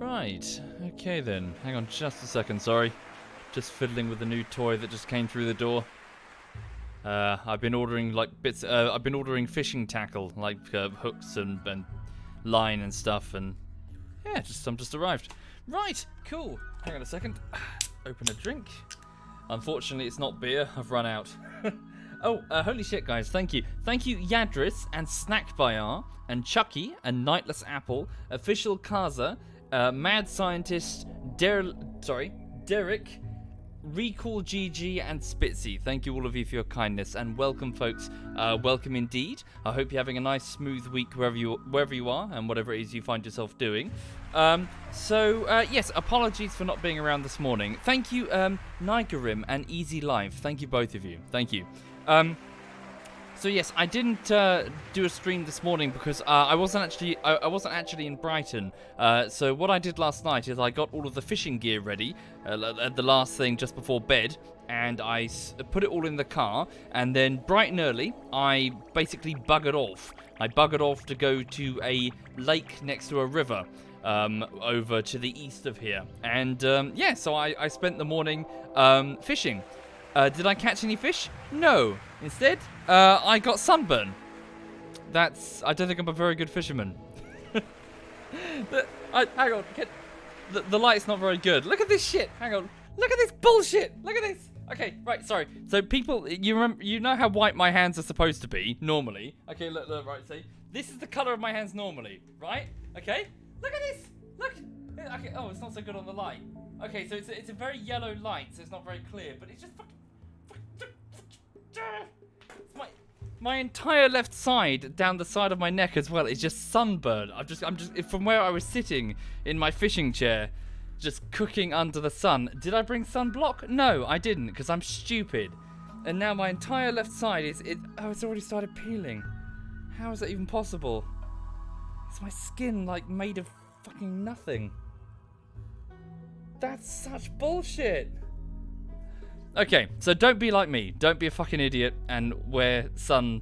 Right, okay then. Hang on just a second, sorry. Just fiddling with the new toy that just came through the door. I've been ordering like bits. I've been ordering fishing tackle, like hooks and line and stuff, and yeah, some just arrived. Right, cool. Hang on a second. Open a drink. Unfortunately, it's not beer. I've run out. Oh, holy shit, guys! Thank you, Yadris and Snack Bayar and Chucky and Nightless Apple, Official Kaza, Mad Scientist, Derek. Recall GG and Spitzy. Thank you all of you for your kindness and welcome, folks. Welcome indeed. I hope you're having a nice smooth week wherever you are and whatever it is you find yourself doing. Yes, apologies for not being around this morning. Thank you, Nigerim and Easy Live. Thank you, both of you. Thank you. So yes, I didn't do a stream this morning because I wasn't actually in Brighton. So what I did last night is I got all of the fishing gear ready, the last thing just before bed, and I put it all in the car. And then bright and early, I basically buggered off. I buggered off to go to a lake next to a river, over to the east of here. And yeah, so I spent the morning fishing. Did I catch any fish? No. Instead, I got sunburn. I don't think I'm a very good fisherman. Hang on. The light's not very good. Look at this shit. Hang on. Look at this bullshit. Look at this. Okay, right, sorry. So people, you know how white my hands are supposed to be, normally. Okay, look, right, see? This is the colour of my hands normally, right? Okay? Look at this. Look. Okay, oh, it's not so good on the light. Okay, so it's a very yellow light, so it's not very clear, but it's just fucking... My entire left side down the side of my neck as well is just sunburned. I'm just from where I was sitting in my fishing chair, just cooking under the sun. Did I bring sunblock? No, I didn't, because I'm stupid. And now my entire left side it's already started peeling. How is that even possible? Is my skin like made of fucking nothing? That's such bullshit. Okay, so don't be like me. Don't be a fucking idiot and wear sun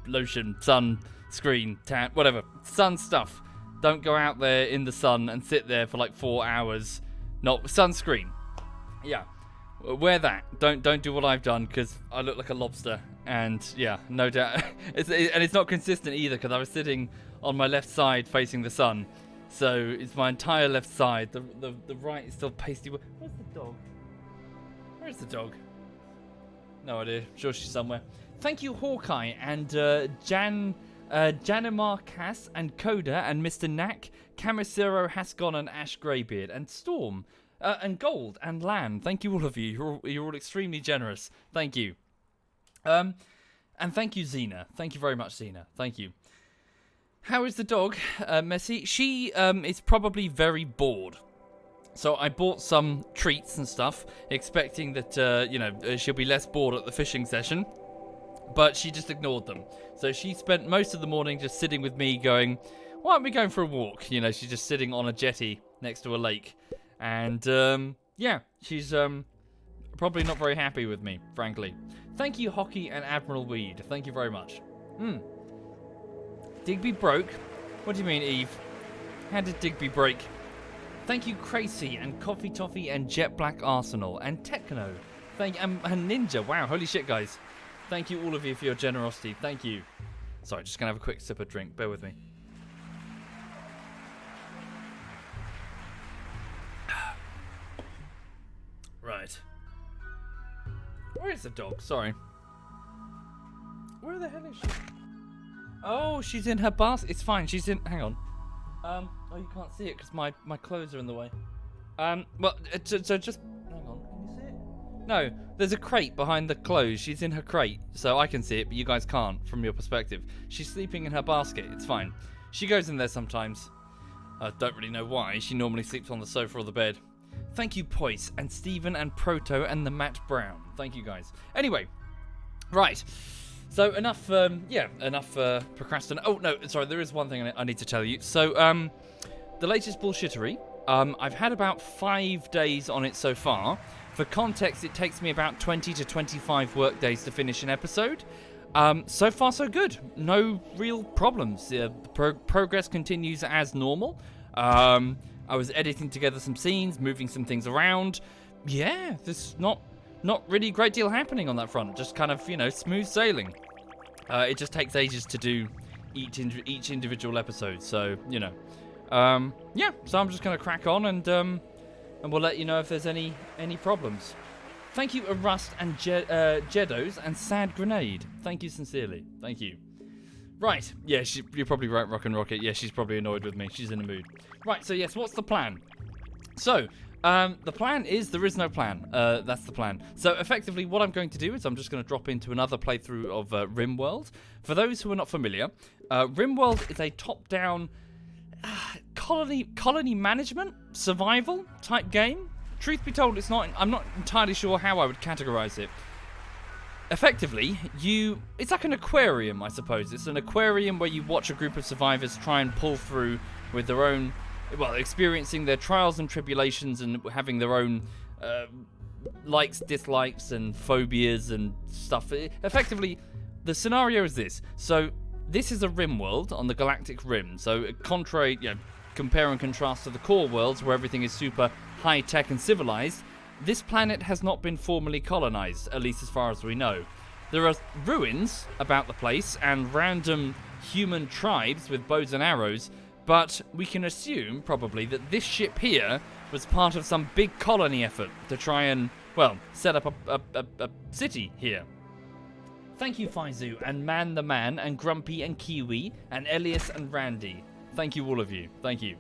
lotion, sun screen, tan, whatever, sun stuff. Don't go out there in the sun and sit there for like 4 hours. Not sunscreen. Yeah, wear that. Don't do what I've done because I look like a lobster. And yeah, no doubt. It's not consistent either because I was sitting on my left side facing the sun. So it's my entire left side. The right is still pasty. Where's the dog? Where's the dog? No idea. Sure she's somewhere. Thank you, Hawkeye, and Janimar Cass, and Coda, and Mr. Knack, Camisero, Hasgon, and Ash Greybeard, and Storm, and Gold, and Lamb. Thank you, all of you. You're all extremely generous. Thank you. And thank you, Xena. Thank you very much, Xena. Thank you. How is the dog, Messi? She is probably very bored. So I bought some treats and stuff, expecting that, she'll be less bored at the fishing session. But she just ignored them. So she spent most of the morning just sitting with me going, why aren't we going for a walk? You know, she's just sitting on a jetty next to a lake. And, yeah, she's probably not very happy with me, frankly. Thank you, Hockey and Admiral Weed. Thank you very much. Digby broke? What do you mean, Eve? How did Digby break? Thank you, Crazy, and Coffee Toffee, and Jet Black Arsenal, and Techno. And Ninja. Wow, holy shit, guys. Thank you, all of you, for your generosity. Thank you. Sorry, just gonna have a quick sip of drink. Bear with me. Right. Where is the dog? Sorry. Where the hell is she? Oh, she's in her basket. It's fine. She's in... Hang on. Oh, you can't see it because my clothes are in the way. So just... Hang on. Can you see it? No, there's a crate behind the clothes. She's in her crate, so I can see it, but you guys can't from your perspective. She's sleeping in her basket. It's fine. She goes in there sometimes. I don't really know why. She normally sleeps on the sofa or the bed. Thank you, Poise, and Stephen, and Proto, and the Matt Brown. Thank you, guys. Anyway, right. So enough procrastination. Oh, no, sorry, there is one thing I need to tell you. So, the latest bullshittery, I've had about 5 days on it so far. For context, it takes me about 20 to 25 work days to finish an episode. So far, so good. No real problems. Progress continues as normal. I was editing together some scenes, moving some things around. Yeah, there's not really a great deal happening on that front. Just kind of, smooth sailing. It just takes ages to do each individual episode. So, yeah. So I'm just going to crack on and we'll let you know if there's any problems. Thank you, Rust and Jeddos and Sad Grenade. Thank you sincerely. Thank you. Right. Yeah, you're probably right, Rock and Rocket. Yeah, she's probably annoyed with me. She's in the mood. Right, so yes, what's the plan? So, the plan is there is no plan. That's the plan. So, effectively, what I'm going to do is I'm just going to drop into another playthrough of RimWorld. For those who are not familiar, RimWorld is a top-down colony management, survival type game. Truth be told, I'm not entirely sure how I would categorize it. Effectively, it's like an aquarium, I suppose. It's an aquarium where you watch a group of survivors try and pull through with their own, experiencing their trials and tribulations and having their own likes, dislikes, and phobias and stuff. Effectively, the scenario is this. So, this is a rim world on the galactic rim. So, contrary, compare and contrast to the core worlds where everything is super high-tech and civilized, this planet has not been formally colonized, at least as far as we know. There are ruins about the place and random human tribes with bows and arrows, but we can assume, probably, that this ship here was part of some big colony effort to try and, set up a city here. Thank you, Faizu, and Man the Man, and Grumpy, and Kiwi, and Elias, and Randy. Thank you, all of you. Thank you.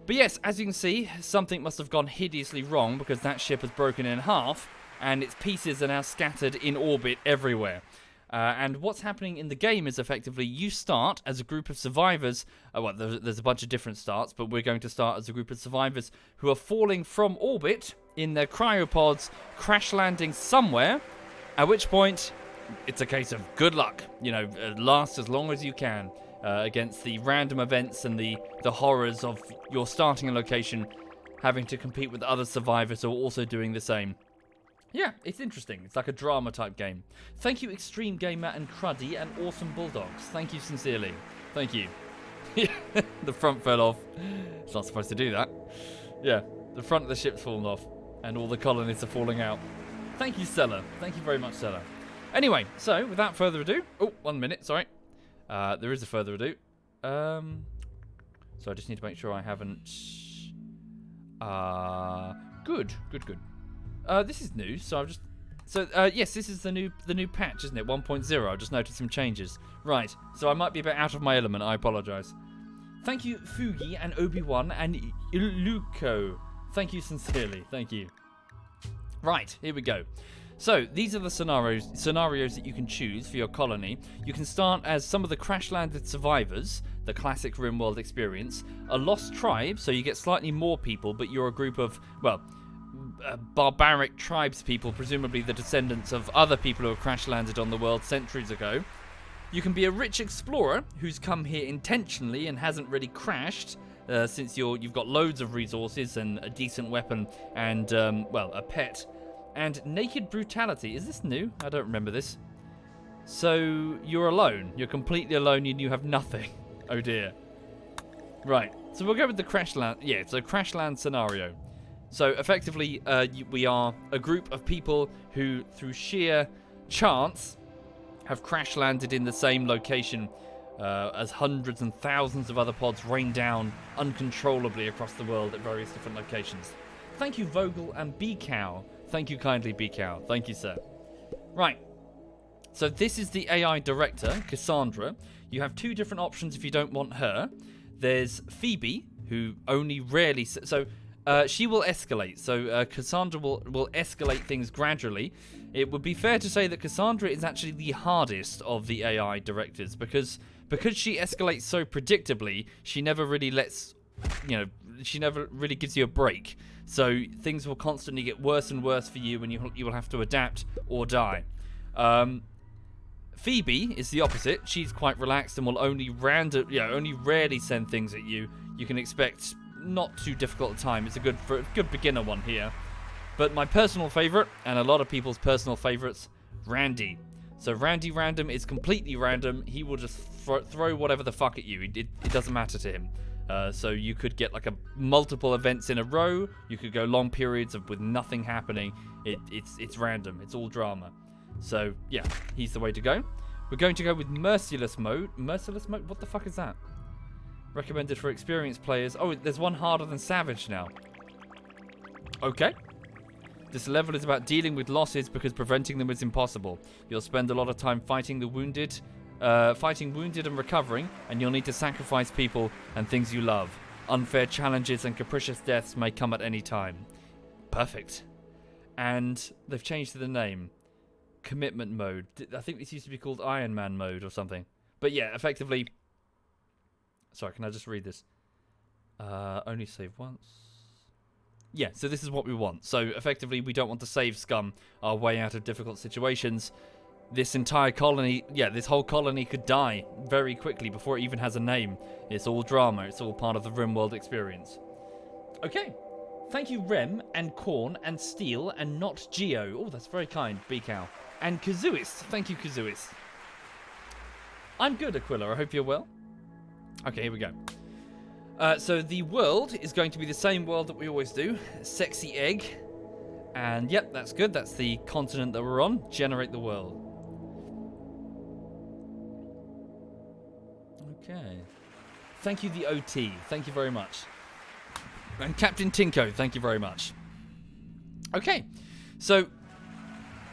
But yes, as you can see, something must have gone hideously wrong because that ship has broken in half and its pieces are now scattered in orbit everywhere. And what's happening in the game is effectively you start as a group of survivors. There's a bunch of different starts, but we're going to start as a group of survivors who are falling from orbit in their cryo-pods, crash landing somewhere, at which point it's a case of good luck. Last as long as you can. Against the random events and the horrors of your starting location, having to compete with other survivors who are also doing the same. Yeah, it's interesting. It's like a drama type game. Thank you, Extreme Gamer and Cruddy and Awesome Bulldogs. Thank you sincerely. Thank you. The front fell off. It's not supposed to do that. Yeah, the front of the ship's fallen off and all the colonists are falling out. Thank you, Stella. Thank you very much, Stella. Anyway, so without further ado... Oh, 1 minute, sorry. There is a further ado. So I just need to make sure I haven't... Good. This is new, so I've just... So, yes, this is the new patch, isn't it? 1.0. I've just noted some changes. Right, so I might be a bit out of my element. I apologise. Thank you, Fugi and Obi-Wan and Iluko. Thank you sincerely. Thank you. Right, here we go. So, these are the scenarios that you can choose for your colony. You can start as some of the crash-landed survivors, the classic RimWorld experience, a lost tribe, so you get slightly more people, but you're a group of, barbaric tribes people, presumably the descendants of other people who have crash-landed on the world centuries ago. You can be a rich explorer who's come here intentionally and hasn't really crashed, since you've got loads of resources and a decent weapon and, a pet. And Naked Brutality. Is this new? I don't remember this. So, you're alone. You're completely alone and you have nothing. Oh dear. Right. So we'll go with the Crashland. Yeah, it's a Crashland scenario. So, effectively, we are a group of people who, through sheer chance, have crash-landed in the same location as hundreds and thousands of other pods rain down uncontrollably across the world at various different locations. Thank you, Vogel and B-Cow. Thank you kindly, B-Cow. Thank you, sir. Right. So this is the AI director, Cassandra. You have two different options if you don't want her. There's Phoebe, who only rarely... So she will escalate. So Cassandra will escalate things gradually. It would be fair to say that Cassandra is actually the hardest of the AI directors because she escalates so predictably, she never really lets... she never really gives you a break. So things will constantly get worse and worse for you, and you will have to adapt or die. Phoebe is the opposite. She's quite relaxed and will only rarely send things at you. You can expect not too difficult a time. It's a good beginner one here. But my personal favourite, and a lot of people's personal favourites, Randy. So Randy Random is completely random. He will just throw whatever the fuck at you. It doesn't matter to him. So you could get like multiple events in a row. You could go long periods with nothing happening. It's random. It's all drama. So yeah, he's the way to go. We're going to go with merciless mode. Merciless mode? What the fuck is that? Recommended for experienced players. Oh, there's one harder than savage now. Okay. This level is about dealing with losses because preventing them is impossible. You'll spend a lot of time fighting wounded and recovering, and you'll need to sacrifice people and things you love. Unfair challenges and capricious deaths may come at any time. Perfect. And they've changed the name. Commitment mode. I think this used to be called Iron Man mode or something. But yeah, effectively... Sorry, can I just read this? Only save once. Yeah, so this is what we want. So effectively, we don't want to save scum our way out of difficult situations. This entire colony, this whole colony could die very quickly before it even has a name. It's all drama. It's all part of the RimWorld experience. Okay. Thank you, Rem, and Korn, and Steel, and Not Geo. Oh, that's very kind, Beacow. And Kazuis. Thank you, Kazuis. I'm good, Aquila. I hope you're well. Okay, here we go. So the world is going to be the same world that we always do. Sexy egg. And yep, that's good. That's the continent that we're on. Generate the world. Okay. Thank you, the OT. Thank you very much. And Captain Tinko, thank you very much. Okay. So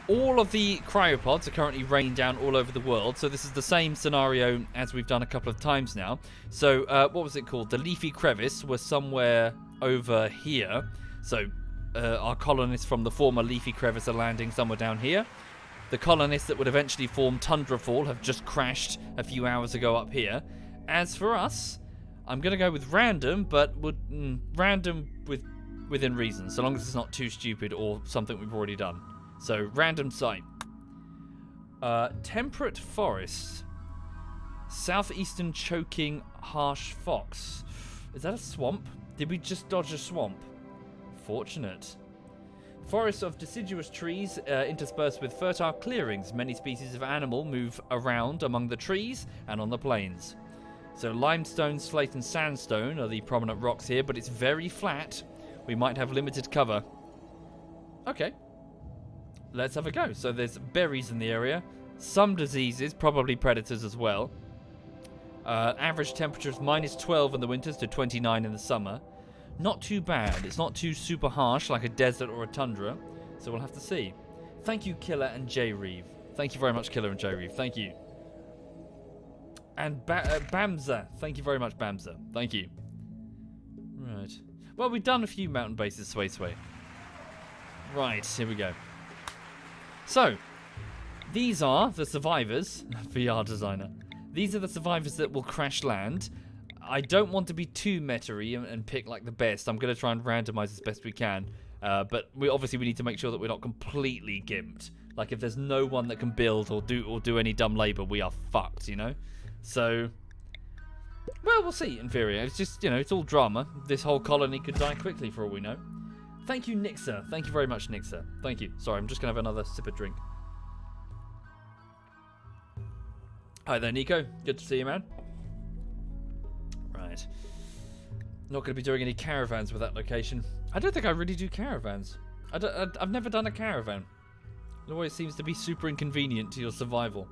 all of the cryo-pods are currently raining down all over the world. So this is the same scenario as we've done a couple of times now. So what was it called? The Leafy Crevice was somewhere over here. So our colonists from the former Leafy Crevice are landing somewhere down here. The colonists that would eventually form Tundrafall have just crashed a few hours ago up here. As for us, I'm going to go with random, but random within reason, so long as it's not too stupid or something we've already done. So, random site. Temperate forest. Southeastern choking harsh fox. Is that a swamp? Did we just dodge a swamp? Fortunate. Forests of deciduous trees interspersed with fertile clearings. Many species of animal move around among the trees and on the plains. So limestone, slate and sandstone are the prominent rocks here, but it's very flat. We might have limited cover. Okay. Let's have a go. So there's berries in the area. Some diseases, probably predators as well. Average temperature is -12 in the winters to 29 in the summer. Not too bad. It's not too super harsh like a desert or a tundra. So we'll have to see. Thank you, Killer and J-Reeve. Thank you very much, Killer and J-Reeve. Thank you. And Bamza. Thank you very much, Bamza. Thank you. Right. Well, we've done a few mountain bases, Sway. Right, here we go. So, these are the survivors. VR designer. These are the survivors that will crash land. I don't want to be too meta-y and pick like the best. I'm going to try and randomize as best we can. But we need to make sure that we're not completely gimped. Like if there's no one that can build or do any dumb labor, we are fucked, you know? So, well, we'll see, Inferior. It's just, you know, it's all drama. This whole colony could die quickly for all we know. Thank you, Nixer. Thank you very much, Nixer. Thank you. Sorry, I'm just going to have another sip of drink. Hi there, Nico. Good to see you, man. Right. Not going to be doing any caravans with that location. I don't think I really do caravans. I've never done a caravan. It always seems to be super inconvenient to your survival.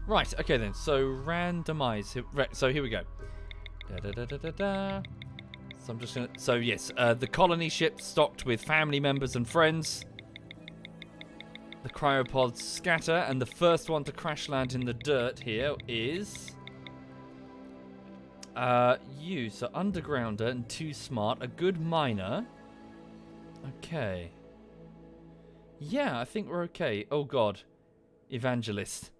Right, okay then. So, randomize. So, here we go. So, I'm just going to... So, yes. The colony ship stocked with family members and friends. The cryo-pods scatter. And the first one to crash land in the dirt here is... you. So, undergrounder and too smart. A good miner. Okay. Yeah, I think we're okay. Oh, God. Evangelist.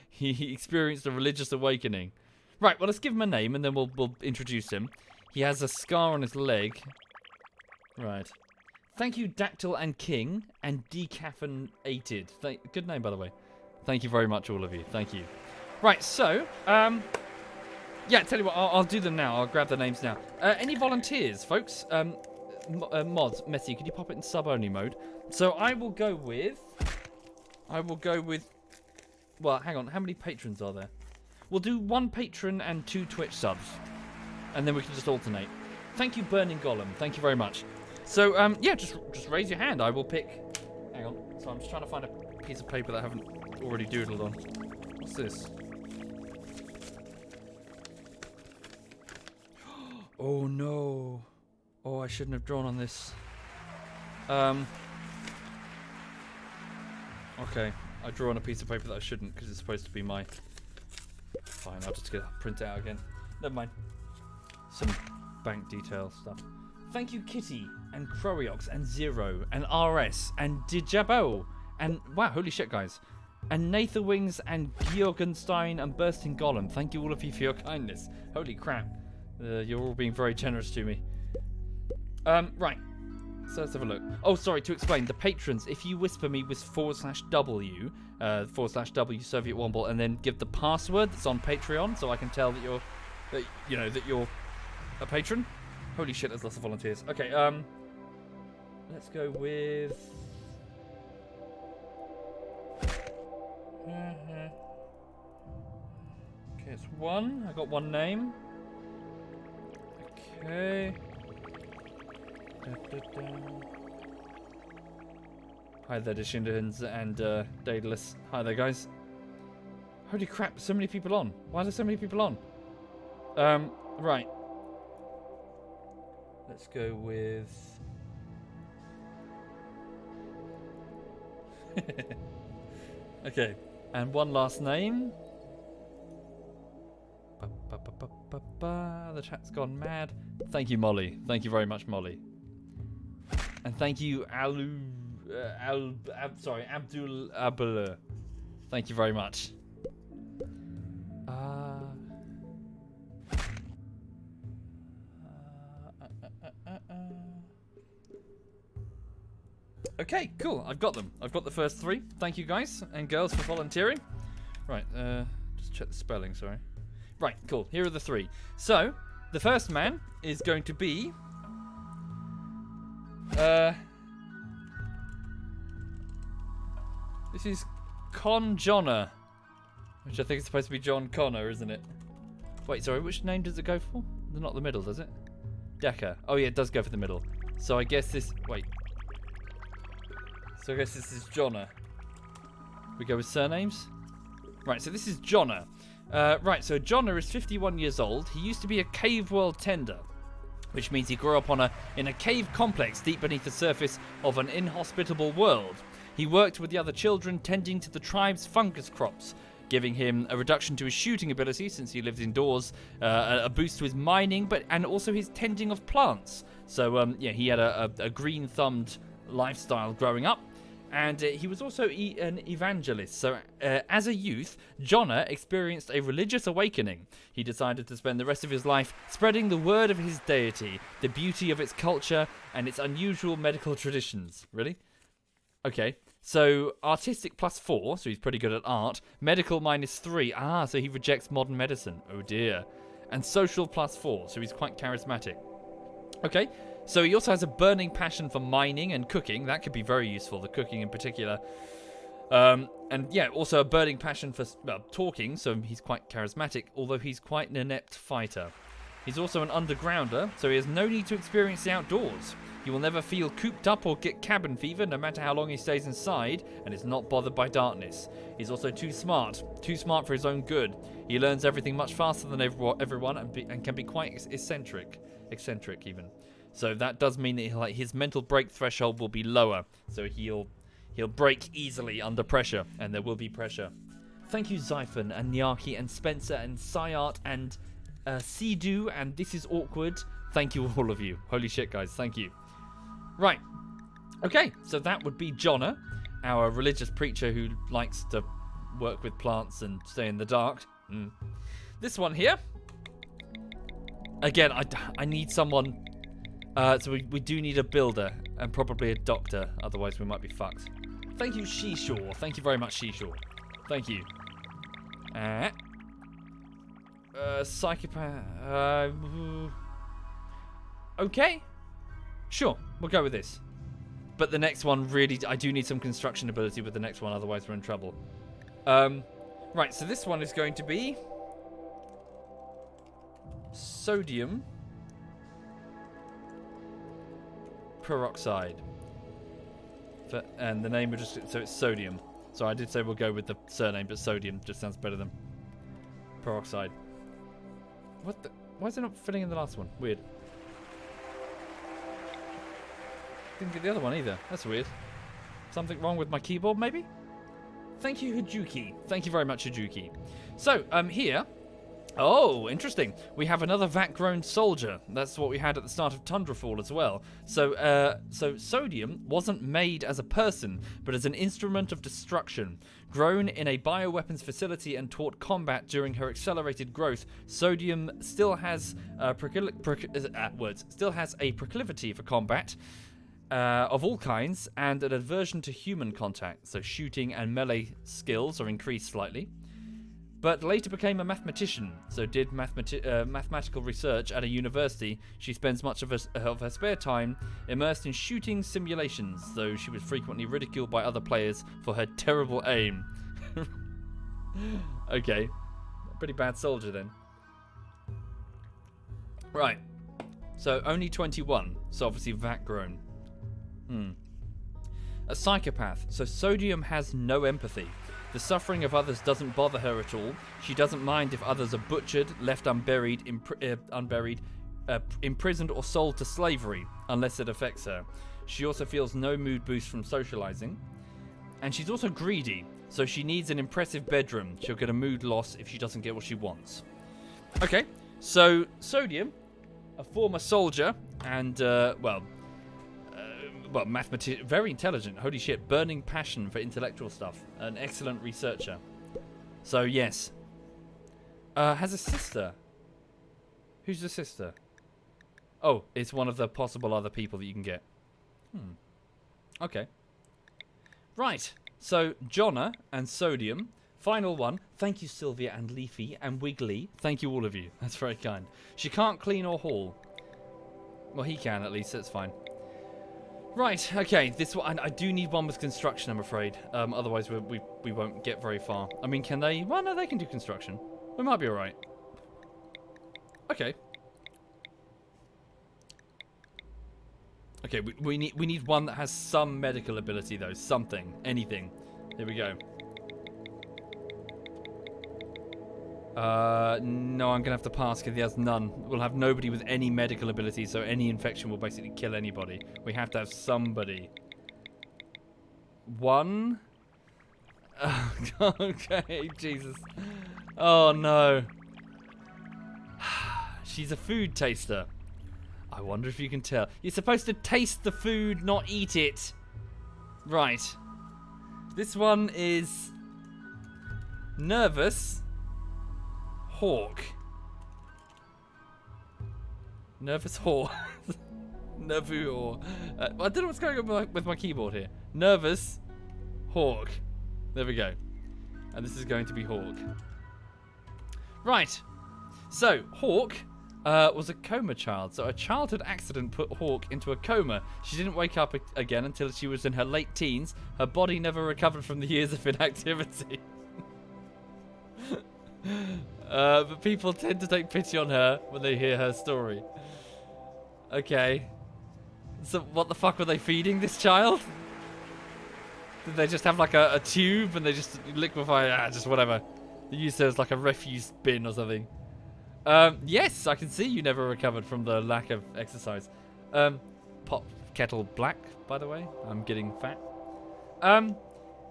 He experienced a religious awakening. Right, well, let's give him a name and then we'll introduce him. He has a scar on his leg. Right. Thank you, Dactyl and King and Decaffeinated. Good name, by the way. Thank you very much, all of you. Thank you. Right, so, yeah, tell you what, I'll do them now. I'll grab the names now. Any volunteers, folks? Mods, Messi, could you pop it in sub-only mode? So I will go with... Well, hang on. How many patrons are there? We'll do 1 patron and 2 Twitch subs. And then we can just alternate. Thank you, Burning Golem. Thank you very much. So, yeah, just raise your hand. I will pick... Hang on. So I'm just trying to find a piece of paper that I haven't already doodled on. What's this? Oh, no. Oh, I shouldn't have drawn on this. Okay. I drew on a piece of paper that I shouldn't because it's supposed to be my... Fine, I'll just print it out again. Never mind. Some bank detail stuff. Thank you, Kitty, and Croriox, and Zero, and RS, and Dijabo, and... Wow, holy shit, guys. And Nathan Wings, and Georgenstein, and Bursting Golem. Thank you, all of you, for your kindness. Holy crap. You're all being very generous to me. Right. So let's have a look. Oh, sorry, to explain. The patrons, if you whisper me with /W, /W SovietWomble, and then give the password that's on Patreon so I can tell that you're... that you're a patron. Holy shit, there's lots of volunteers. Okay, let's go with... Okay, it's 1. I got 1 name. Okay. Hi there, Dishindans and Daedalus. Hi there, guys. Holy crap, so many people on. Why are there so many people on? Right. Let's go with... Okay, and 1 last name. The chat's gone mad. Thank you, Molly. Thank you very much, Molly. And thank you, Abdul Abel. Thank you very much. Okay, cool. I've got them. I've got the first 3. Thank you, guys and girls, for volunteering. Right, just check the spelling, sorry. Right, cool. Here are the 3. So, the first man is going to be... This is Con Jonna, which I think is supposed to be John Connor, isn't it? Wait, sorry, which name does it go for? Not the middle, does it? Decker. Oh yeah, it does go for the middle. So I guess this... Wait. So I guess this is Jonna. We go with surnames? Right, so this is Jonna. Right, so Jonna is 51 years old. He used to be a cave world tender, which means he grew up in a cave complex deep beneath the surface of an inhospitable world. He worked with the other children, tending to the tribe's fungus crops, giving him a reduction to his shooting ability since he lived indoors, a boost to his mining, and also his tending of plants. So, yeah, he had a green-thumbed lifestyle growing up. And he was also an evangelist. So, as a youth, Jonna experienced a religious awakening. He decided to spend the rest of his life spreading the word of his deity, the beauty of its culture, and its unusual medical traditions. Really? Okay. So, artistic +4, so he's pretty good at art. Medical -3. Ah, so he rejects modern medicine. Oh dear. And social +4, so he's quite charismatic. Okay. So he also has a burning passion for mining and cooking. That could be very useful, the cooking in particular. And yeah, also a burning passion for talking, so he's quite charismatic, although he's quite an inept fighter. He's also an undergrounder, so he has no need to experience the outdoors. He will never feel cooped up or get cabin fever, no matter how long he stays inside, and is not bothered by darkness. He's also too smart for his own good. He learns everything much faster than everyone and can be quite eccentric even. So that does mean that his mental break threshold will be lower. So he'll break easily under pressure, and there will be pressure. Thank you, Zyphon and Nyarki and Spencer and Syart and Sidu and This Is Awkward. Thank you, all of you. Holy shit, guys. Thank you. Right. Okay, so that would be Jonna, our religious preacher who likes to work with plants and stay in the dark. This one here. Again, I need someone... so we do need a builder and probably a doctor, otherwise we might be fucked. Thank you, Sheeshaw. Thank you very much, Sheeshaw. Thank you. Psychopath. Okay. Sure, we'll go with this. But the next one really... I do need some construction ability with the next one, otherwise we're in trouble. Right, so this one is going to be... sodium peroxide. And the name of just, so it's sodium. So I did say we'll go with the surname, but sodium just sounds better than peroxide. What the? Why is it not filling in the last one? Weird. Didn't get the other one either. That's weird. Something wrong with my keyboard, maybe? Thank you, Hajuki. Thank you very much, Hajuki. So, here... Oh, interesting. We have another vat-grown soldier. That's what we had at the start of Tundrafall as well. So sodium wasn't made as a person, but as an instrument of destruction. Grown in a bioweapons facility and taught combat during her accelerated growth, sodium still has a proclivity for combat of all kinds and an aversion to human contact. So shooting and melee skills are increased slightly. But later became a mathematician, so did mathematical research at a university. She spends much of her spare time immersed in shooting simulations, though she was frequently ridiculed by other players for her terrible aim. Okay, pretty bad soldier then. Right, so only 21, so obviously vat-grown. A psychopath, so sodium has no empathy. The suffering of others doesn't bother her at all. She doesn't mind if others are butchered, left unburied, imprisoned or sold to slavery, unless it affects her. She also feels no mood boost from socializing. And she's also greedy, so she needs an impressive bedroom. She'll get a mood loss if she doesn't get what she wants. Okay, so Sodium, a former soldier, and, mathematician, very intelligent, holy shit, burning passion for intellectual stuff, an excellent researcher. So, yes. Has a sister. Who's the sister? Oh, it's one of the possible other people that you can get. Okay. Right, so Jonna and Sodium, final one. Thank you, Sylvia and Leafy and Wiggly. Thank you, all of you. That's very kind. She can't clean or haul. Well, he can, at least, that's fine. Right, okay, this one, I do need one with construction, I'm afraid. Otherwise, we won't get very far. I mean, can they? Well, no, they can do construction. We might be alright. Okay. Okay, we need one that has some medical ability, though. Something. Anything. Here we go. No, I'm gonna have to pass because he has none. We'll have nobody with any medical ability, so any infection will basically kill anybody. We have to have somebody. One. Okay, Jesus. Oh no. She's a food taster. I wonder if you can tell. You're supposed to taste the food, not eat it. Right. This one is nervous. Hawk. Nervous Hawk. Nervu Hawk. I don't know what's going on with my keyboard here. Nervous Hawk. There we go. And this is going to be Hawk. Right. So, Hawk was a coma child. So a childhood accident put Hawk into a coma. She didn't wake up again until she was in her late teens. Her body never recovered from the years of inactivity. But people tend to take pity on her when they hear her story. Okay. So what the fuck were they feeding this child? Did they just have like a tube and they just liquefy? Just whatever. They used it as like a refuse bin or something. Yes, I can see you never recovered from the lack of exercise. Pot kettle black, by the way. I'm getting fat.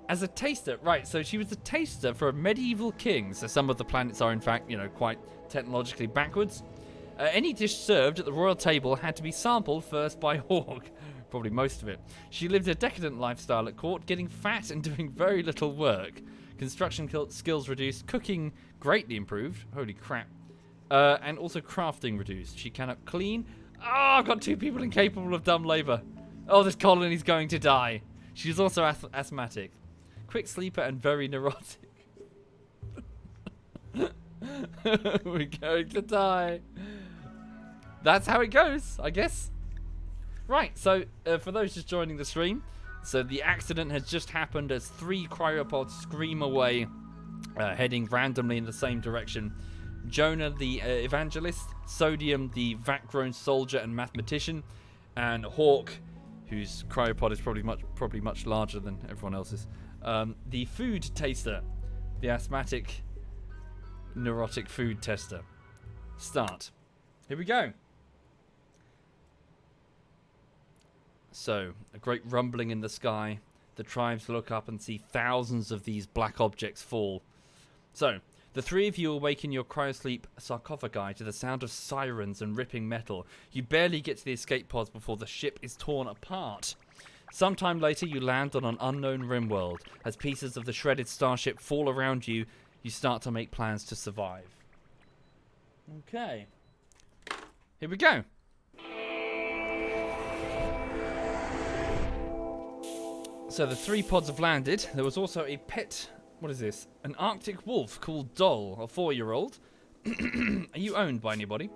As a taster, right, so she was a taster for a medieval king. So some of the planets are, in fact, you know, quite technologically backwards. Any dish served at the royal table had to be sampled first by Hawk. Probably most of it. She lived a decadent lifestyle at court, getting fat and doing very little work. Construction skills reduced, cooking greatly improved. Holy crap. And also crafting reduced. She cannot clean. Oh, I've got 2 people incapable of dumb labor. Oh, this colony's going to die. She's also asthmatic. Quick sleeper and very neurotic. We're going to die. That's how it goes, I guess. Right, so for those just joining the stream, so the accident has just happened as 3 cryo-pods scream away, heading randomly in the same direction. Jonah, the evangelist. Sodium, the vat-grown soldier and mathematician. And Hawk, whose cryopod is probably much larger than everyone else's. The food taster. The asthmatic, neurotic food tester. Start. Here we go. So, a great rumbling in the sky. The tribes look up and see thousands of these black objects fall. So, the three of you awaken your cryosleep sarcophagi to the sound of sirens and ripping metal. You barely get to the escape pods before the ship is torn apart. Sometime later, you land on an unknown RimWorld. As pieces of the shredded starship fall around you, you start to make plans to survive. Okay. Here we go. So the 3 pods have landed. There was also a pet. What is this? An Arctic wolf called Doll, a 4-year-old. Are you owned by anybody?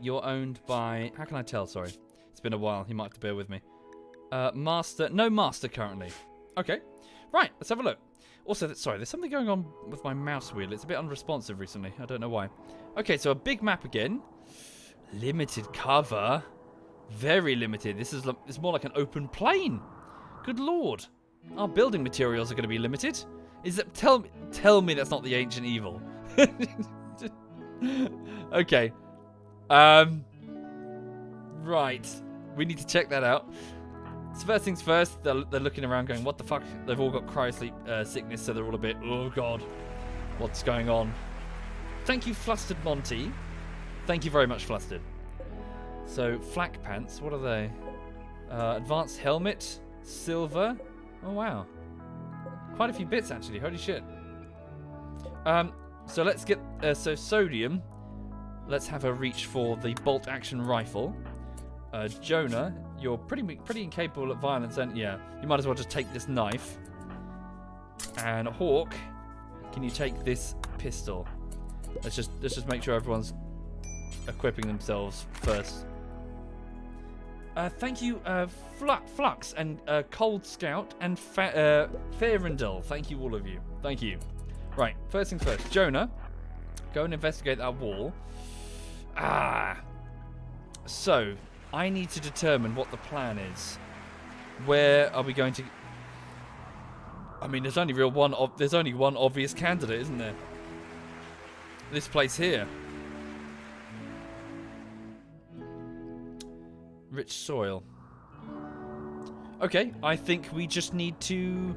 You're owned by... How can I tell? Sorry. It's been a while. You might have to bear with me. Master. No master currently. Okay. Right. Let's have a look. Also, sorry. There's something going on with my mouse wheel. It's a bit unresponsive recently. I don't know why. Okay. So a big map again. Limited cover. Very limited. This is more like an open plain. Good lord. Our building materials are going to be limited. Is it? Tell me that's not the ancient evil. Okay. Right. We need to check that out. So first things first, they're looking around going, what the fuck? They've all got cryosleep sickness, so they're all a bit, oh god, what's going on? Thank you, Flustered Monty. Thank you very much, Flustered. So, flak pants, what are they? Advanced helmet, silver. Oh, wow. Quite a few bits, actually. Holy shit. So let's get... so, Sodium. Let's have her reach for the bolt-action rifle. Jonah, you're pretty incapable at violence, and yeah, you might as well just take this knife. And Hawk, can you take this pistol? Let's just make sure everyone's equipping themselves first. Thank you, Flux and Cold Scout and Fairendel. Thank you, all of you. Thank you. Right, first things first. Jonah, go and investigate that wall. So, I need to determine what the plan is. Where are we going to... I mean, there's only one obvious candidate, isn't there? This place here. Rich soil. Okay, I think we just need to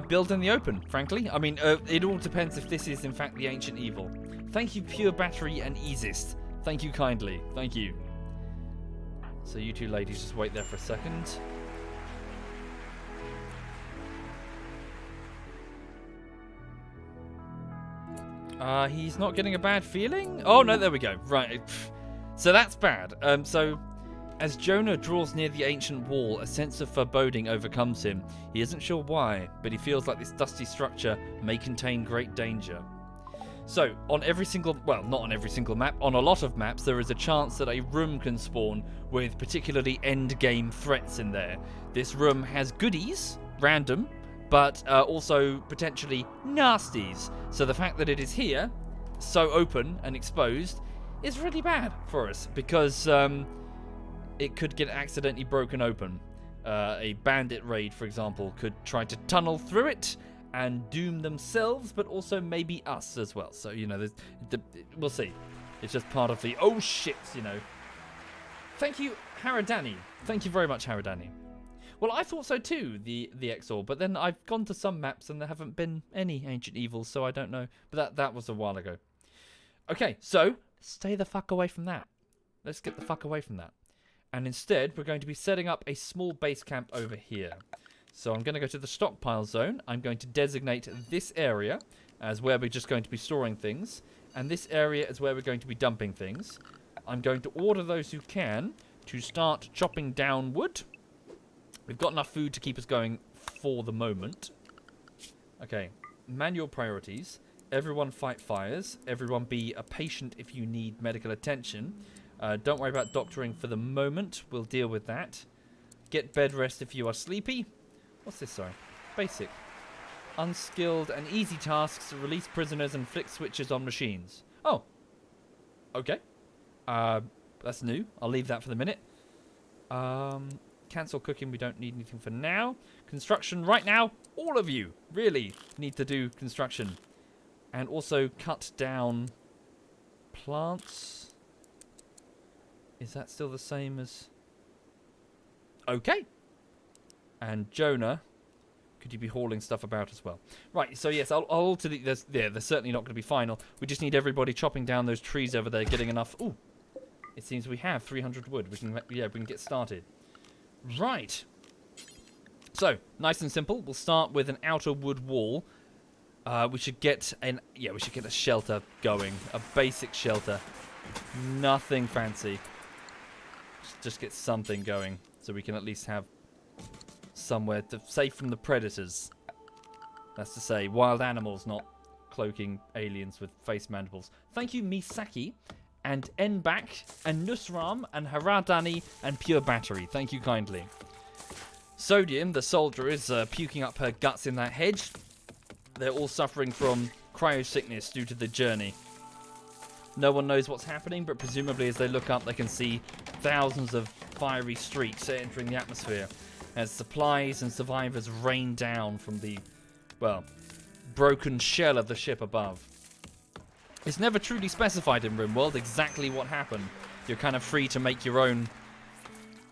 build in the open, frankly. I mean, it all depends if this is, in fact, the ancient evil. Thank you, Pure Battery and Easist. Thank you kindly. Thank you. So you two ladies just wait there for a second. He's not getting a bad feeling? Oh, no, there we go. Right. So that's bad. So... As Jonah draws near the ancient wall, a sense of foreboding overcomes him. He isn't sure why, but he feels like this dusty structure may contain great danger. So, on every single... Well, not on every single map. On a lot of maps, there is a chance that a room can spawn with particularly end-game threats in there. This room has goodies, random, but also potentially nasties. So the fact that it is here, so open and exposed, is really bad for us, because... it could get accidentally broken open. A bandit raid, for example, could try to tunnel through it and doom themselves, but also maybe us as well. So, you know, we'll see. It's just part of the, oh shit, you know. Thank you, Haradani. Thank you very much, Haradani. Well, I thought so too, the XOR, but then I've gone to some maps and there haven't been any ancient evils, so I don't know. But that was a while ago. Okay, so, stay the fuck away from that. Let's get the fuck away from that. And instead, we're going to be setting up a small base camp over here. So I'm going to go to the stockpile zone. I'm going to designate this area as where we're just going to be storing things. And this area is where we're going to be dumping things. I'm going to order those who can to start chopping down wood. We've got enough food to keep us going for the moment. Okay, manual priorities. Everyone fight fires. Everyone be a patient if you need medical attention. Don't worry about doctoring for the moment. We'll deal with that. Get bed rest if you are sleepy. What's this, sorry? Basic. Unskilled and easy tasks to release prisoners and flick switches on machines. Oh. Okay. That's new. I'll leave that for the minute. Cancel cooking. We don't need anything for now. Construction right now. All of you really need to do construction. And also cut down plants. Is that still the same as... Okay. And Jonah, could you be hauling stuff about as well? Right, so yes, I'll alter the... they're certainly not going to be final. We just need everybody chopping down those trees over there, getting enough... Ooh, it seems we have 300 wood. We can get started. Right. So, nice and simple. We'll start with an outer wood wall. We should get a shelter going. A basic shelter. Nothing fancy. Just get something going so we can at least have somewhere to safe from the predators. That's to say, wild animals, not cloaking aliens with face mandibles. Thank you, Misaki, and Enbak, and Nusram, and Haradani, and Pure Battery. Thank you kindly. Sodium, the soldier, is puking up her guts in that hedge. They're all suffering from cryo sickness due to the journey. No one knows what's happening, but presumably as they look up, they can see thousands of fiery streaks entering the atmosphere as supplies and survivors rain down from the, well, broken shell of the ship above. It's never truly specified in RimWorld exactly what happened. You're kind of free to make your own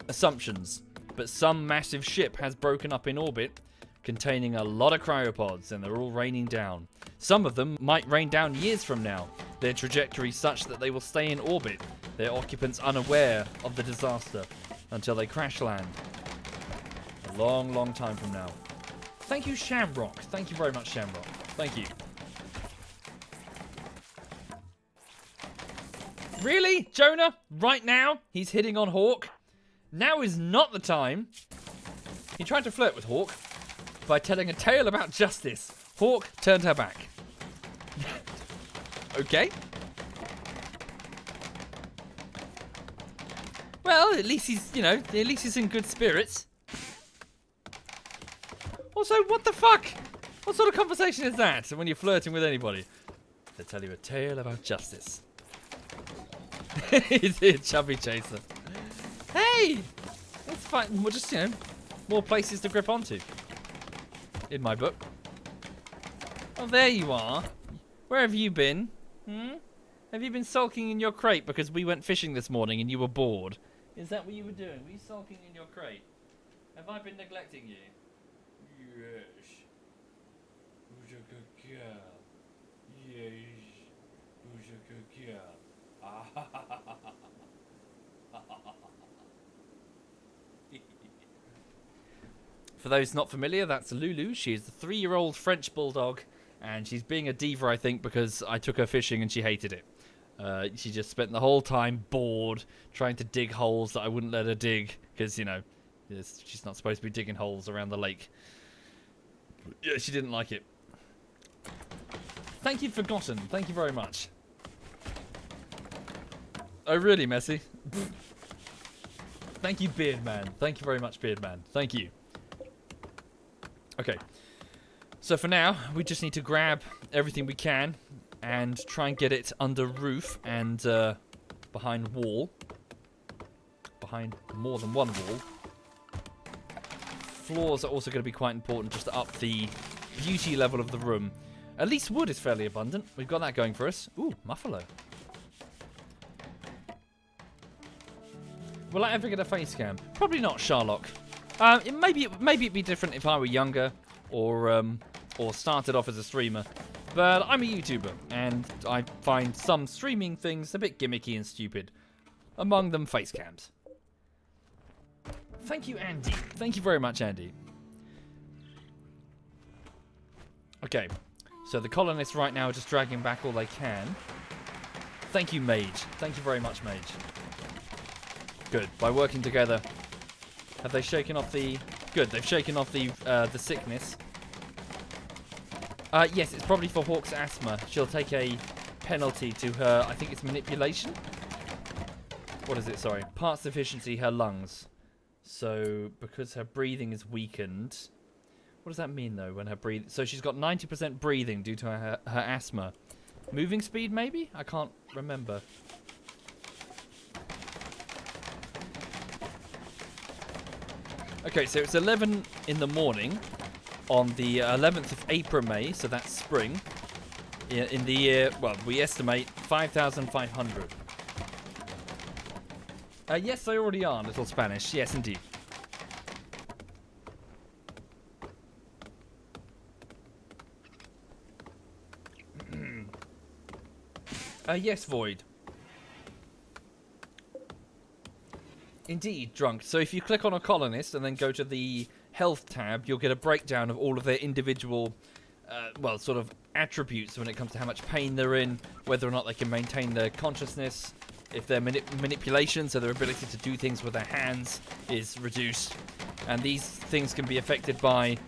assumptions. But some massive ship has broken up in orbit, containing a lot of cryo-pods, and they're all raining down. Some of them might rain down years from now. Their trajectory is such that they will stay in orbit, their occupants unaware of the disaster, until they crash land. A long, long time from now. Thank you, Shamrock. Thank you very much, Shamrock. Thank you. Really? Jonah? Right now? He's hitting on Hawk? Now is not the time. He tried to flirt with Hawk by telling a tale about justice. Hawk turned her back. Okay. Well, at least he's, at least he's in good spirits. Also, what the fuck? What sort of conversation is that when you're flirting with anybody? They tell you a tale about justice. He's a chubby chaser. Hey! It's fine. We're just, more places to grip onto. In my book. Oh, there you are. Where have you been? Have you been sulking in your crate because we went fishing this morning and you were bored? Is that what you were doing? Were you sulking in your crate? Have I been neglecting you? Yes. Who's a good girl? Yes. Who's a good girl? For those not familiar, that's Lulu. She is a 3-year-old French bulldog, and she's being a diva, I think, because I took her fishing and she hated it. She just spent the whole time bored, trying to dig holes that I wouldn't let her dig, because, she's not supposed to be digging holes around the lake. Yeah, she didn't like it. Thank you, Forgotten. Thank you very much. Oh, really, Messi? Thank you, Beardman. Thank you very much, Beardman. Thank you. Okay. So for now, we just need to grab everything we can and try and get it under roof and behind wall. Behind more than one wall. Floors are also going to be quite important just to up the beauty level of the room. At least wood is fairly abundant. We've got that going for us. Ooh, Muffalo. Will I ever get a face cam? Probably not, Sherlock. Maybe it'd be different if I were younger or started off as a streamer. But I'm a YouTuber, and I find some streaming things a bit gimmicky and stupid. Among them, face cams. Thank you, Andy. Thank you very much, Andy. Okay, so the colonists right now are just dragging back all they can. Thank you, Mage. Thank you very much, Mage. Good. By working together, have they shaken off the... Good, they've shaken off the sickness. Yes, it's probably for Hawk's asthma. She'll take a penalty to her, I think it's manipulation? What is it, sorry? Parts deficiency, her lungs. So, because her breathing is weakened, What does that mean, though, when her breathing... So she's got 90% breathing due to her asthma. Moving speed, maybe? I can't remember. Okay, so it's 11 in the morning on the 11th of April, May, so that's spring. In the year, well, we estimate 5,500. Yes, they already are, Little Spanish. Yes, indeed. Yes, Void. Indeed, drunk. So if you click on a colonist and then go to the health tab, you'll get a breakdown of all of their individual, well, sort of attributes when it comes to how much pain they're in, whether or not they can maintain their consciousness, if their manipulation, so their ability to do things with their hands, is reduced. And these things can be affected by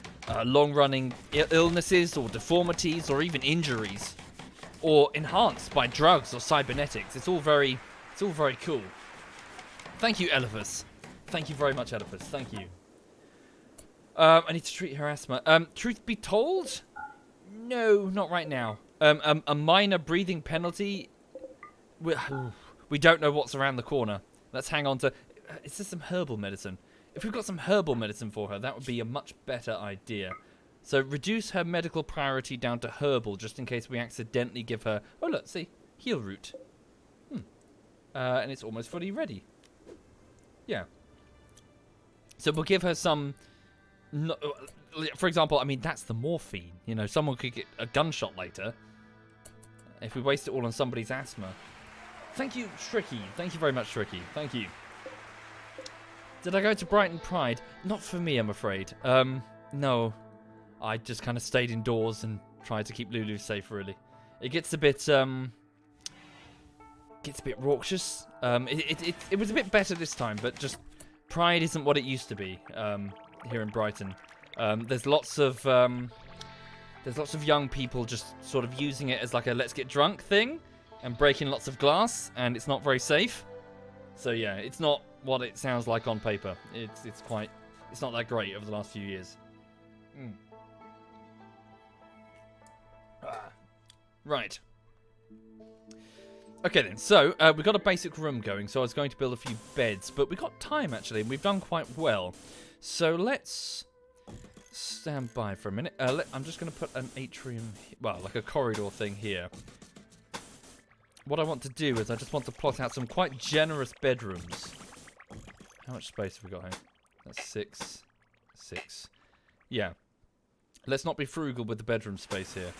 long-running illnesses or deformities or even injuries, or enhanced by drugs or cybernetics. It's all very cool. Thank you, Elephas. Thank you very much, Elephas. Thank you. I need to treat her asthma. Truth be told, no, not right now. A minor breathing penalty. We don't know what's around the corner. Let's hang on to... Is this some herbal medicine? If we've got some herbal medicine for her, that would be a much better idea. So reduce her medical priority down to herbal, just in case we accidentally give her... Oh, look, see. Heal root. And it's almost fully ready. Yeah. So we'll give her some... For example, I mean, that's the morphine. You know, someone could get a gunshot later. If we waste it all on somebody's asthma. Thank you, Tricky. Thank you very much, Tricky. Thank you. Did I go to Brighton Pride? Not for me, I'm afraid. No. I just kind of stayed indoors and tried to keep Lulu safe, really. It gets a bit, raucous. It was a bit better this time, but just Pride isn't what it used to be, here in Brighton. There's lots of young people just sort of using it as like a let's get drunk thing and breaking lots of glass, and it's not very safe. So yeah, it's not what it sounds like on paper. It's not that great over the last few years. Right. Okay then, so we've got a basic room going, so I was going to build a few beds, but we've got time actually, and we've done quite well. So let's stand by for a minute. I'm just going to put an atrium, well, like a corridor thing here. What I want to do is I just want to plot out some quite generous bedrooms. How much space have we got here? That's 6. Yeah. Let's not be frugal with the bedroom space here,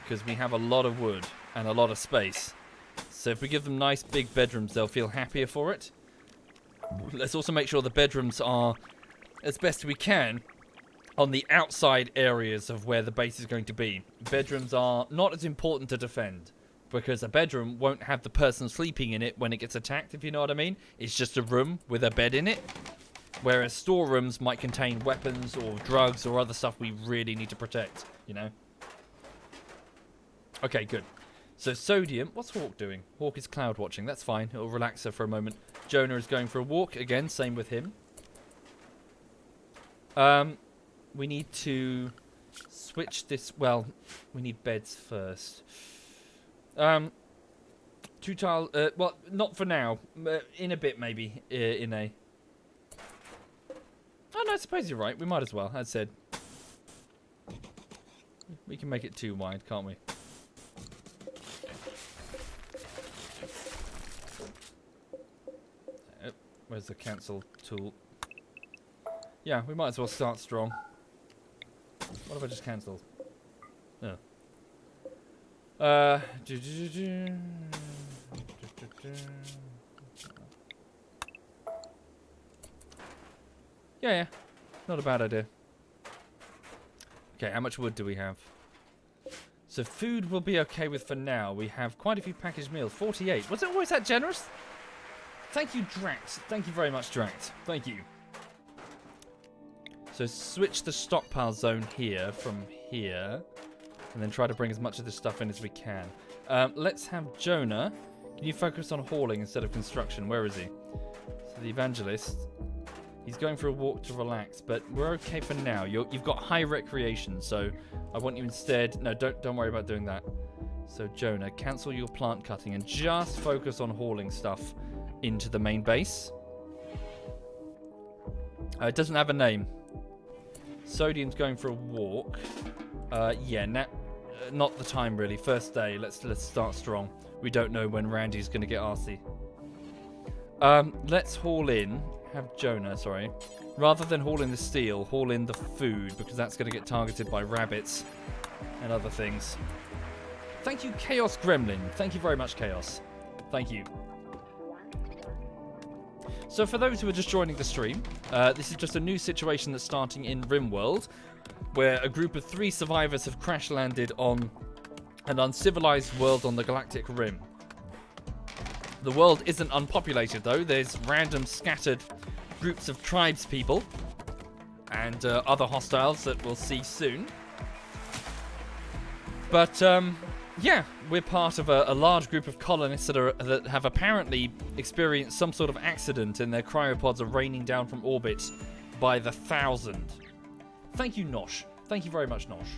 because we have a lot of wood and a lot of space. So if we give them nice big bedrooms, they'll feel happier for it. Let's also make sure the bedrooms are, as best we can, on the outside areas of where the base is going to be. Bedrooms are not as important to defend, because a bedroom won't have the person sleeping in it when it gets attacked, if you know what I mean. It's just a room with a bed in it. Whereas storerooms might contain weapons or drugs or other stuff we really need to protect, you know? Okay, good. So Sodium, what's Hawk doing? Hawk is cloud watching, that's fine. It'll relax her for a moment. Jonah is going for a walk, again, same with him. We need to switch this, well, we need beds first. 2 tile, well, not for now. In a bit, maybe, in a... Oh, no, I suppose you're right. We might as well, as said. We can make it 2 wide, can't we? Where's the cancel tool? Yeah, we might as well start strong. What if I just cancelled? Oh. Yeah. Not a bad idea. Okay, how much wood do we have? So food we'll be okay with for now. We have quite a few packaged meals. 48. Was it always that generous? Thank you, Drax. Thank you very much, Drax. Thank you. So switch the stockpile zone here from here. And then try to bring as much of this stuff in as we can. Let's have Jonah. Can you focus on hauling instead of construction? Where is he? So the evangelist. He's going for a walk to relax, but we're okay for now. You've got high recreation, so I want you instead... No, don't worry about doing that. So, Jonah, cancel your plant cutting and just focus on hauling stuff into the main base. It doesn't have a name. Sodium's going for a walk. Yeah, not the time, really. First day. Let's start strong. We don't know when Randy's going to get arsey. Let's haul in... Have Jonah, sorry. Rather than haul in the steel, haul in the food, because that's going to get targeted by rabbits and other things. Thank you, Chaos Gremlin. Thank you very much, Chaos. Thank you. So for those who are just joining the stream, this is just a new situation that's starting in RimWorld, where a group of 3 survivors have crash-landed on an uncivilized world on the galactic rim. The world isn't unpopulated, though. There's random scattered groups of tribespeople and other hostiles that we'll see soon. But, yeah, we're part of a large group of colonists that have apparently experienced some sort of accident and their cryo-pods are raining down from orbit by the 1,000. Thank you, Nosh. Thank you very much, Nosh.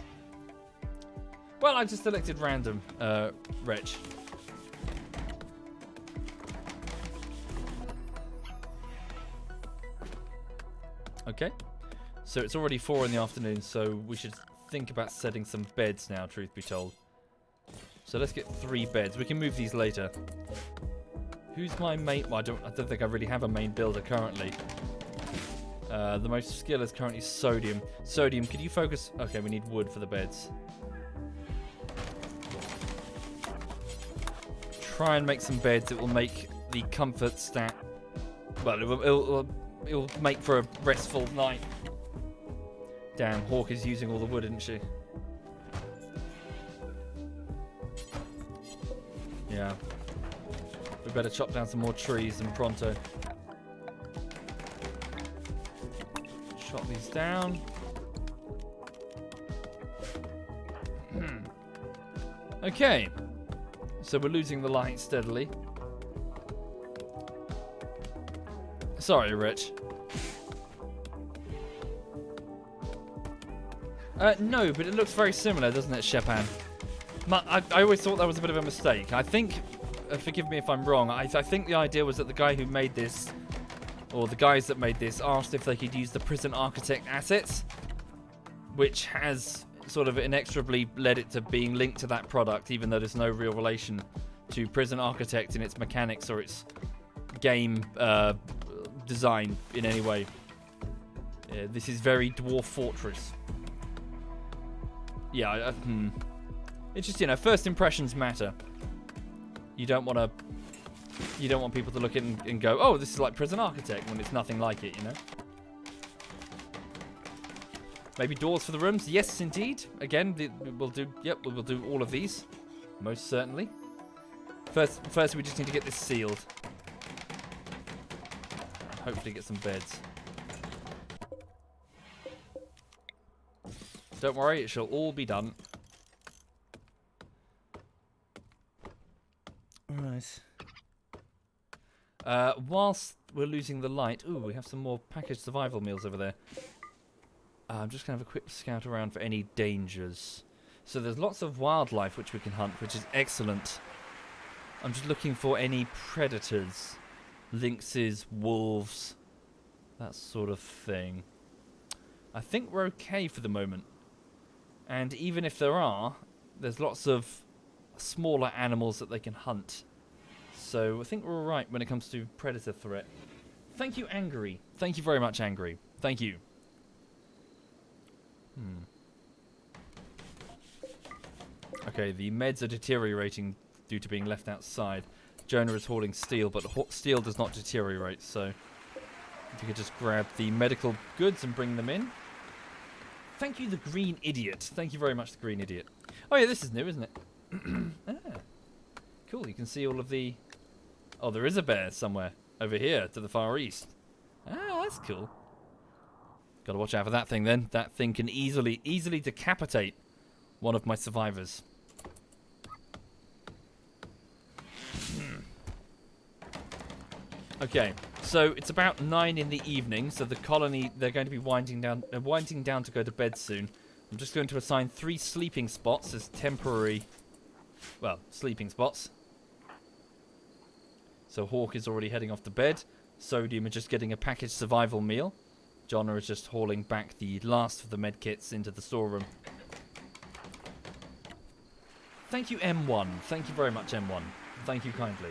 Well, I just selected random, Wretch. Okay, so it's already 4 in the afternoon, so we should think about setting some beds now, truth be told. So let's get 3 beds. We can move these later. Who's my main... Well, I don't think I really have a main builder currently. The most skill is currently Sodium. Sodium, could you focus... Okay, we need wood for the beds. Try and make some beds. It will make the comfort stat... Well, it'll make for a restful night. Damn, Hawk is using all the wood, isn't she? Yeah. We better chop down some more trees and pronto. Chop these down. Okay. So we're losing the light steadily. Sorry, Rich. No, but it looks very similar, doesn't it, Shepan? I always thought that was a bit of a mistake. I think, forgive me if I'm wrong, I think the idea was that the guy who made this, or the guys that made this, asked if they could use the Prison Architect assets, which has sort of inexorably led it to being linked to that product, even though there's no real relation to Prison Architect in its mechanics or its game design in any way. Yeah, this is very Dwarf Fortress. Yeah, it's just, you know, first impressions matter. You don't want people to look at it and go, oh, this is like Prison Architect, when it's nothing like it, you know. Maybe doors for the rooms. Yes, indeed. Again, we'll do. Yep, we'll do all of these, most certainly. First, we just need to get this sealed. Hopefully, get some beds. Don't worry, it shall all be done. Alright. Whilst we're losing the light... Ooh, we have some more packaged survival meals over there. I'm just going to have a quick scout around for any dangers. So there's lots of wildlife which we can hunt, which is excellent. I'm just looking for any predators. Lynxes, wolves, that sort of thing. I think we're okay for the moment. And even if there are, there's lots of smaller animals that they can hunt. So I think we're alright when it comes to predator threat. Thank you, Angry. Thank you very much, Angry. Thank you. Okay, the meds are deteriorating due to being left outside. Jonah is hauling steel, but steel does not deteriorate, so if you could just grab the medical goods and bring them in. Thank you, the Green Idiot. Thank you very much, the Green Idiot. Oh yeah, this is new, isn't it? Ah, cool, you can see all of the... Oh, there is a bear somewhere over here to the far east. Ah, that's cool. Gotta watch out for that thing then. That thing can easily decapitate one of my survivors. Okay, So it's about 9 in the evening. So the colony, they're going to be winding down to go to bed soon. I'm just going to assign 3 sleeping spots as temporary, well, sleeping spots. So Hawk is already heading off to bed. Sodium is just getting a packaged survival meal. Jonna is just hauling back the last of the medkits into the storeroom. Thank you, M1. Thank you very much, M1. Thank you kindly.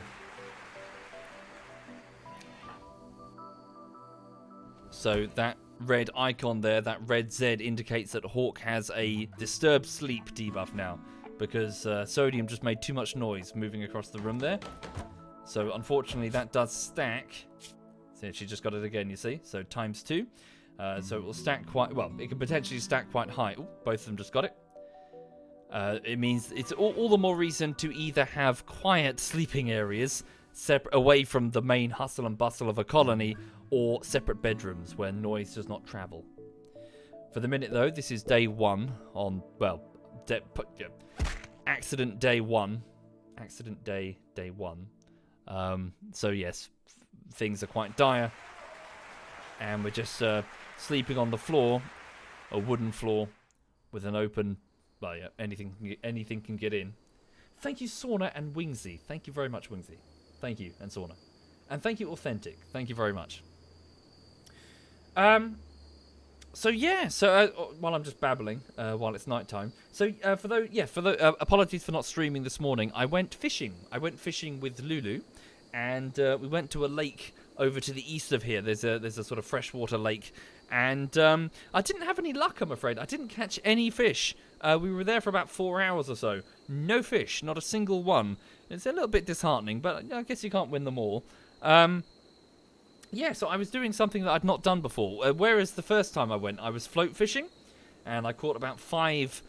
So that red icon there, that red Z, indicates that Hawk has a disturbed sleep debuff now, because Sodium just made too much noise moving across the room there. So unfortunately that does stack. So she just got it again, you see. So times 2. So it will stack quite, well, it can potentially stack quite high. Ooh, both of them just got it. It means it's all the more reason to either have quiet sleeping areas separate away from the main hustle and bustle of a colony, or separate bedrooms where noise does not travel. For the minute though, this is day 1 on, well, accident day 1. Accident day 1. So yes, things are quite dire. And we're just sleeping on the floor, a wooden floor, with an open, well yeah, anything can get in. Thank you, Sauna and Wingsy. Thank you very much, Wingsy. Thank you, and Sauna. And thank you, Authentic. Thank you very much. So yeah, while I'm just babbling, while it's nighttime. So apologies for not streaming this morning. I went fishing. I went fishing with Lulu, and we went to a lake over to the east of here. There's a sort of freshwater lake, and I didn't have any luck, I'm afraid. I didn't catch any fish. We were there for about 4 hours or so. No fish, not a single one. It's a little bit disheartening, but I guess you can't win them all. Yeah, so I was doing something that I'd not done before. Whereas the first time I went, I was float fishing, and I caught about 5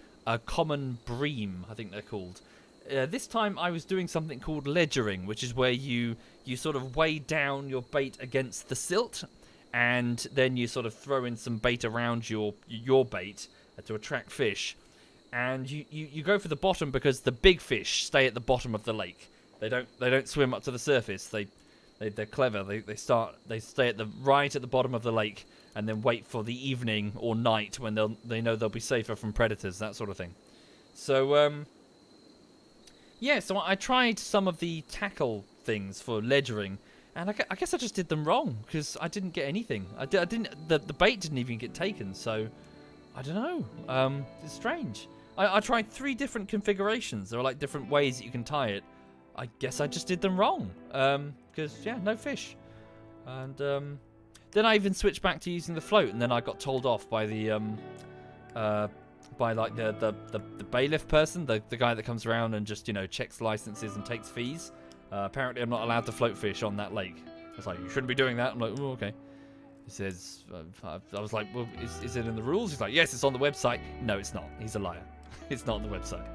common bream, I think they're called. This time I was doing something called ledgering, which is where you sort of weigh down your bait against the silt, and then you sort of throw in some bait around your bait to attract fish. And you go for the bottom because the big fish stay at the bottom of the lake. They don't swim up to the surface. They're clever. They stay at the bottom of the lake, and then wait for the evening or night when they know they'll be safer from predators, that sort of thing. So yeah, so I tried some of the tackle things for ledgering, and I guess I just did them wrong because I didn't get anything. The bait didn't even get taken. So I don't know. It's strange. I tried 3 different configurations. There are like different ways that you can tie it. I guess I just did them wrong. Because, yeah, no fish. And then I even switched back to using the float, and then I got told off by the bailiff person, the guy that comes around and just, checks licenses and takes fees. Apparently I'm not allowed to float fish on that lake. I was like, you shouldn't be doing that. I'm like, oh, okay. He says, I was like, well, is it in the rules? He's like, yes, it's on the website. No, it's not. He's a liar. It's not on the website.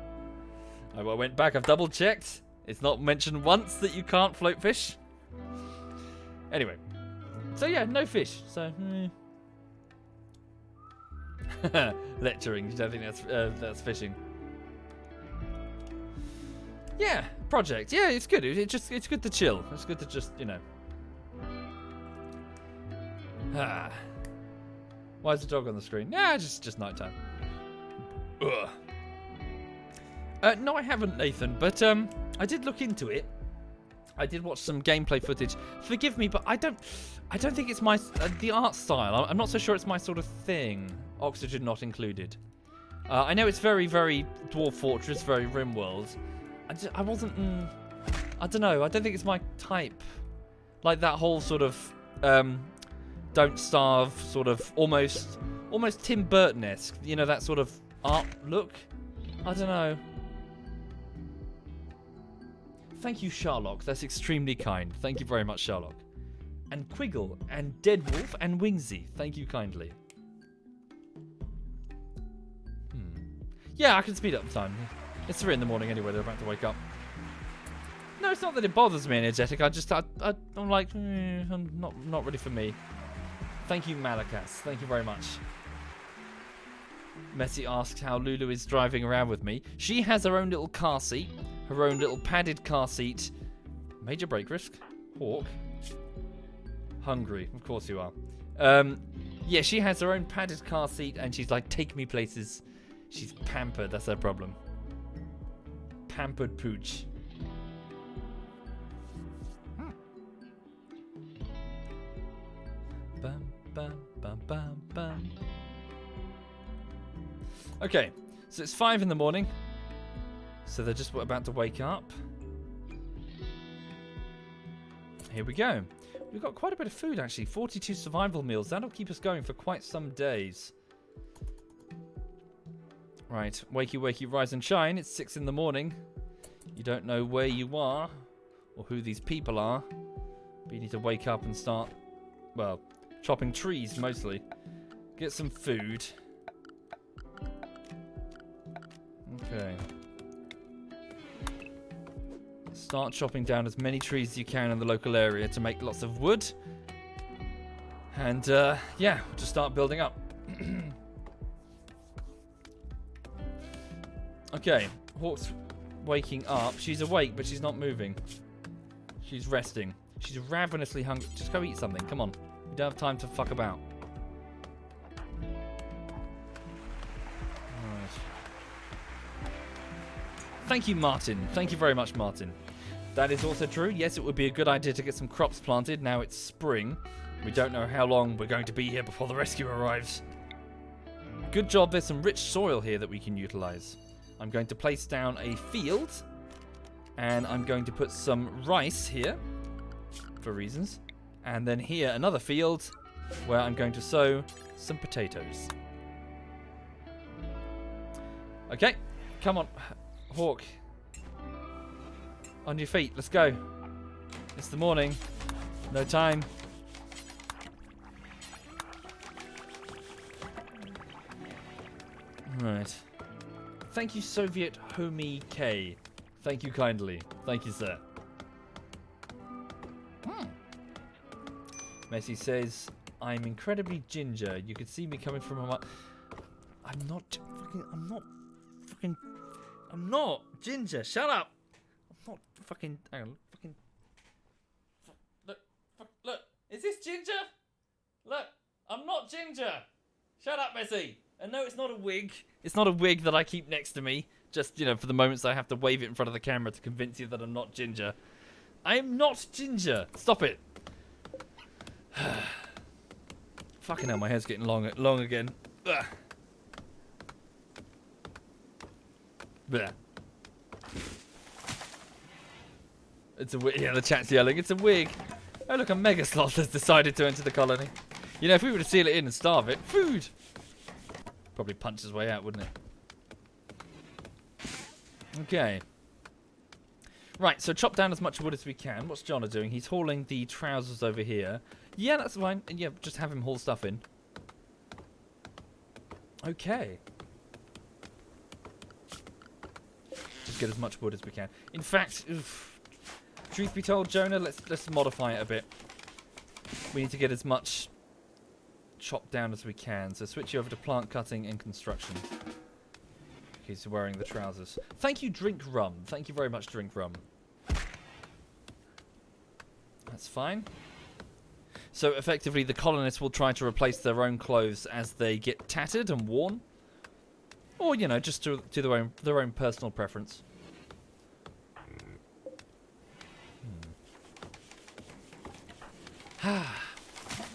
I went back, I've double checked. It's not mentioned once that you can't float fish. Anyway. So yeah, no fish. So, lecturing. You don't think that's fishing? Yeah, project. Yeah, it's good. It's good to chill. It's good to just, Why is the dog on the screen? Yeah, just nighttime. Ugh. No, I haven't, Nathan, but I did look into it. I did watch some gameplay footage. Forgive me, but I don't think it's my the art style. I'm not so sure it's my sort of thing. Oxygen not included. I know it's very, very Dwarf Fortress, very RimWorld. I wasn't. I don't know. I don't think it's my type. Like that whole sort of Don't Starve, sort of almost Tim Burton-esque. That sort of art look. I don't know. Thank you, Sherlock. That's extremely kind. Thank you very much, Sherlock. And Quiggle, and Deadwolf, and Wingsy. Thank you kindly. Yeah, I can speed up the time. It's 3 in the morning anyway. They're about to wake up. No, it's not that it bothers me, energetic. I'm like, I'm not really for me. Thank you, Malakas. Thank you very much. Messi asks how Lulu is driving around with me. She has her own little car seat. Her own little padded car seat. Major brake risk. Hawk. Hungry. Of course you are. Yeah, she has her own padded car seat, and she's like, take me places. She's pampered. That's her problem. Pampered pooch. Bum, bum, bum, bum, bum. Okay, so it's 5 in the morning. So they're just about to wake up. Here we go. We've got quite a bit of food, actually. 42 survival meals. That'll keep us going for quite some days. Right. Wakey, wakey, rise and shine. It's 6 in the morning. You don't know where you are or who these people are. But you need to wake up and start, well, chopping trees, mostly. Get some food. Okay. Start chopping down as many trees as you can in the local area to make lots of wood. And, yeah, just start building up. Okay, Hawk's waking up. She's awake, but she's not moving. She's resting. She's ravenously hungry. Just go eat something. Come on. You don't have time to fuck about. Alright. Thank you, Martin. Thank you very much, Martin. That is also true. Yes, it would be a good idea to get some crops planted. Now it's spring. We don't know how long we're going to be here before the rescue arrives. Good job. There's some rich soil here that we can utilize. I'm going to place down a field. And I'm going to put some rice here. For reasons. And then here, another field. Where I'm going to sow some potatoes. Okay. Come on. Hawk. On your feet, let's go. It's the morning. No time. Right. Thank you, Soviet Homie K. Thank you kindly. Thank you, sir. Messi says, I'm incredibly ginger. You could see me coming from a... I'm not ginger. Shut up. I'm not fucking... Hang on. Fucking... Look. Is this ginger? Look. I'm not ginger. Shut up, Messi. And no, it's not a wig. It's not a wig that I keep next to me. Just, you know, for the moments I have to wave it in front of the camera to convince you that I'm not ginger. I am not ginger. Stop it. Fucking hell, my hair's getting long again. Ugh. Blech. It's a wig. Yeah, the chat's yelling. It's a wig. Oh, look, a mega sloth has decided to enter the colony. You know, if we were to seal it in and starve it, food. Probably punch his way out, wouldn't it? Okay. Right, so chop down as much wood as we can. What's John doing? He's hauling the trousers over here. Yeah, that's fine. And yeah, just have him haul stuff in. Okay. Just get as much wood as we can. In fact, truth be told, Jonah, let's modify it a bit. We need to get as much chopped down as we can. So switch you over to plant cutting and construction. He's wearing the trousers. Thank you, Drink Rum. Thank you very much, Drink Rum. That's fine. So effectively, the colonists will try to replace their own clothes as they get tattered and worn, or you know, just to their own personal preference.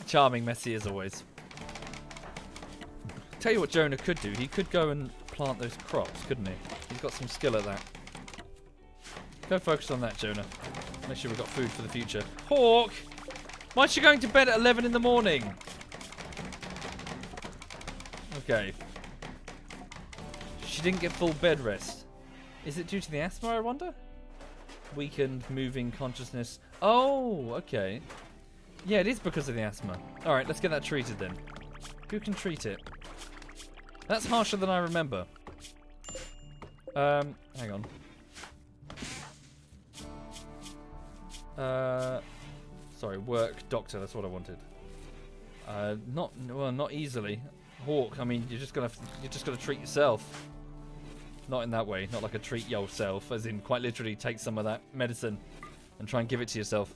Charming, Messi as always. Tell you what Jonah could do. He could go and plant those crops, couldn't he? He's got some skill at that. Go focus on that, Jonah. Make sure we've got food for the future. Hawk! Why is she going to bed at 11 in the morning? Okay. She didn't get full bed rest. Is it due to the asthma, I wonder? Weakened, moving consciousness. Oh, okay. Yeah, it is because of the asthma. Alright, let's get that treated then. Who can treat it? That's harsher than I remember. Hang on. Sorry, work doctor. That's what I wanted. Not easily. Hawk. I mean, you're just gonna treat yourself. Not in that way. Not like a treat yourself, as in quite literally take some of that medicine and try and give it to yourself.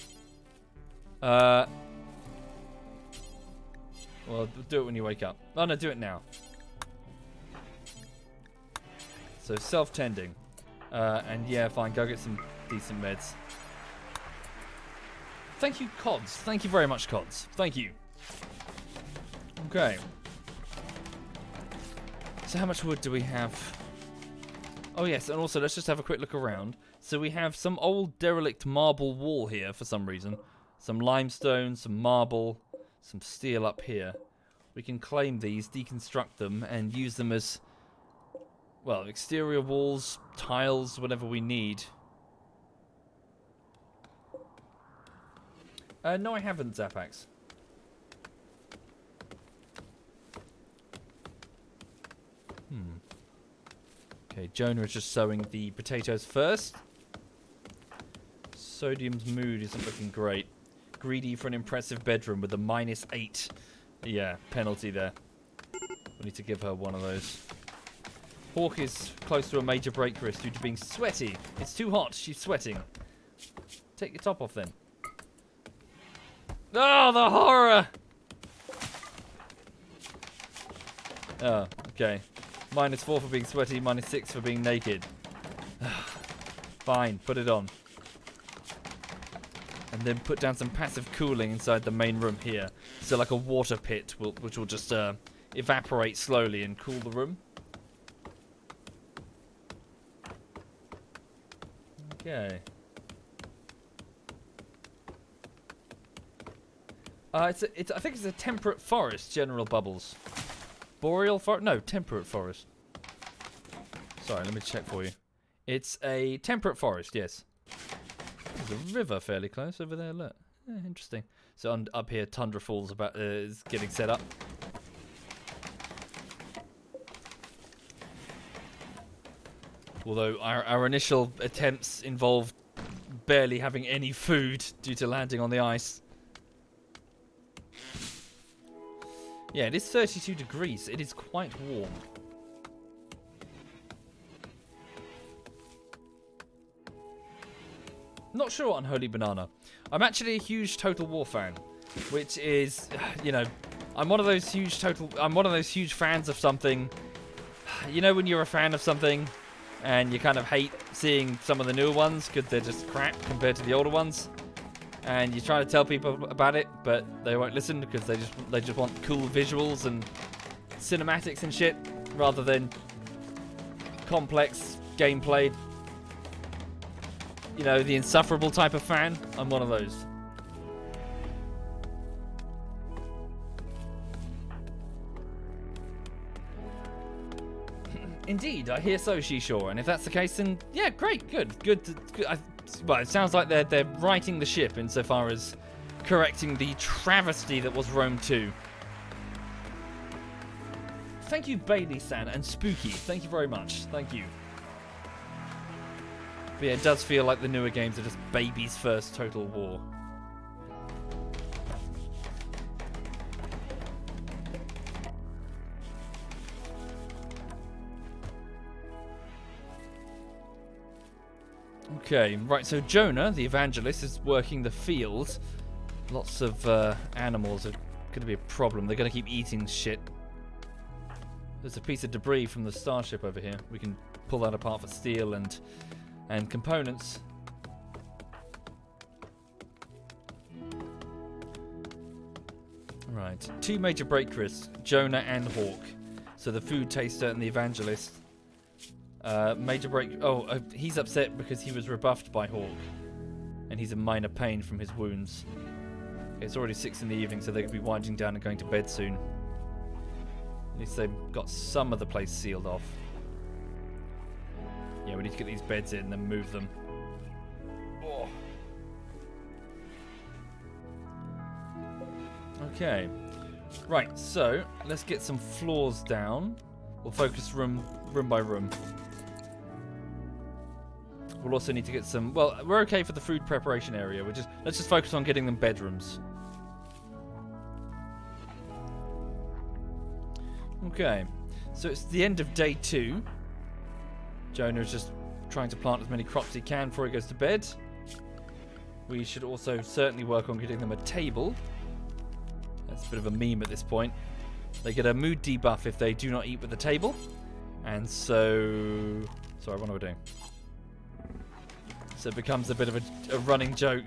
Well, do it when you wake up. Oh no, do it now. So self-tending. And yeah, fine, go get some decent meds. Thank you, Cods. Thank you very much, Cods. Thank you. Okay. So how much wood do we have? Oh yes, and also let's just have a quick look around. So we have some old derelict marble wall here for some reason. Some limestone, some marble, some steel up here. We can claim these, deconstruct them, and use them as, well, exterior walls, tiles, whatever we need. No, I haven't, Zapax. Okay, Jonah is just sowing the potatoes first. Sodium's mood isn't looking great. Greedy for an impressive bedroom with a -8. Yeah, penalty there. We need to give her one of those. Hawk is close to a major break risk due to being sweaty. It's too hot. She's sweating. Take your top off then. Oh, the horror! Oh, okay. -4 for being sweaty, -6 for being naked. Fine, put it on. And then put down some passive cooling inside the main room here. So like a water pit, which will just evaporate slowly and cool the room. Okay. I think it's a temperate forest, General Bubbles. Boreal forest? No, temperate forest. Sorry, let me check for you. It's a temperate forest, yes. There's a river fairly close over there, look. Interesting. So up here, Tundra Falls is getting set up. Although our initial attempts involved barely having any food due to landing on the ice. Yeah, it is 32 degrees. It is quite warm. Not sure on Holy Banana. I'm actually a huge Total War fan, which is, you know, I'm one of those huge fans of something. You know when you're a fan of something and you kind of hate seeing some of the newer ones because they're just crap compared to the older ones, and you try to tell people about it, but they won't listen because they just want cool visuals and cinematics and shit rather than complex gameplay. You know, the insufferable type of fan. I'm one of those. Indeed, I hear so, She-Shore. And if that's the case, then yeah, great, good. Well, it sounds like they're righting the ship insofar as correcting the travesty that was Rome 2. Thank you, Bailey-san, and Spooky. Thank you very much. Thank you. But yeah, it does feel like the newer games are just baby's first Total War. Okay, right, so Jonah, the evangelist, is working the fields. Lots of animals are going to be a problem. They're going to keep eating shit. There's a piece of debris from the starship over here. We can pull that apart for steel and components. Right, 2 major break risks, Jonah and Hawk. So the food taster and the evangelist. Major break. Oh, he's upset because he was rebuffed by Hawk, and he's in minor pain from his wounds. It's already 6 in the evening, so they could be winding down and going to bed soon. At least they've got some of the place sealed off. Yeah, we need to get these beds in and then move them. Oh. Okay. Right, so let's get some floors down. We'll focus room by room. We'll also need to get some... Well, we're okay for the food preparation area. Let's just focus on getting them bedrooms. Okay. So it's the end of day 2. Jonah is just trying to plant as many crops as he can before he goes to bed. We should also certainly work on getting them a table. It's a bit of a meme at this point. They get a mood debuff if they do not eat with the table. And so... Sorry, what am I doing? So it becomes a bit of a running joke.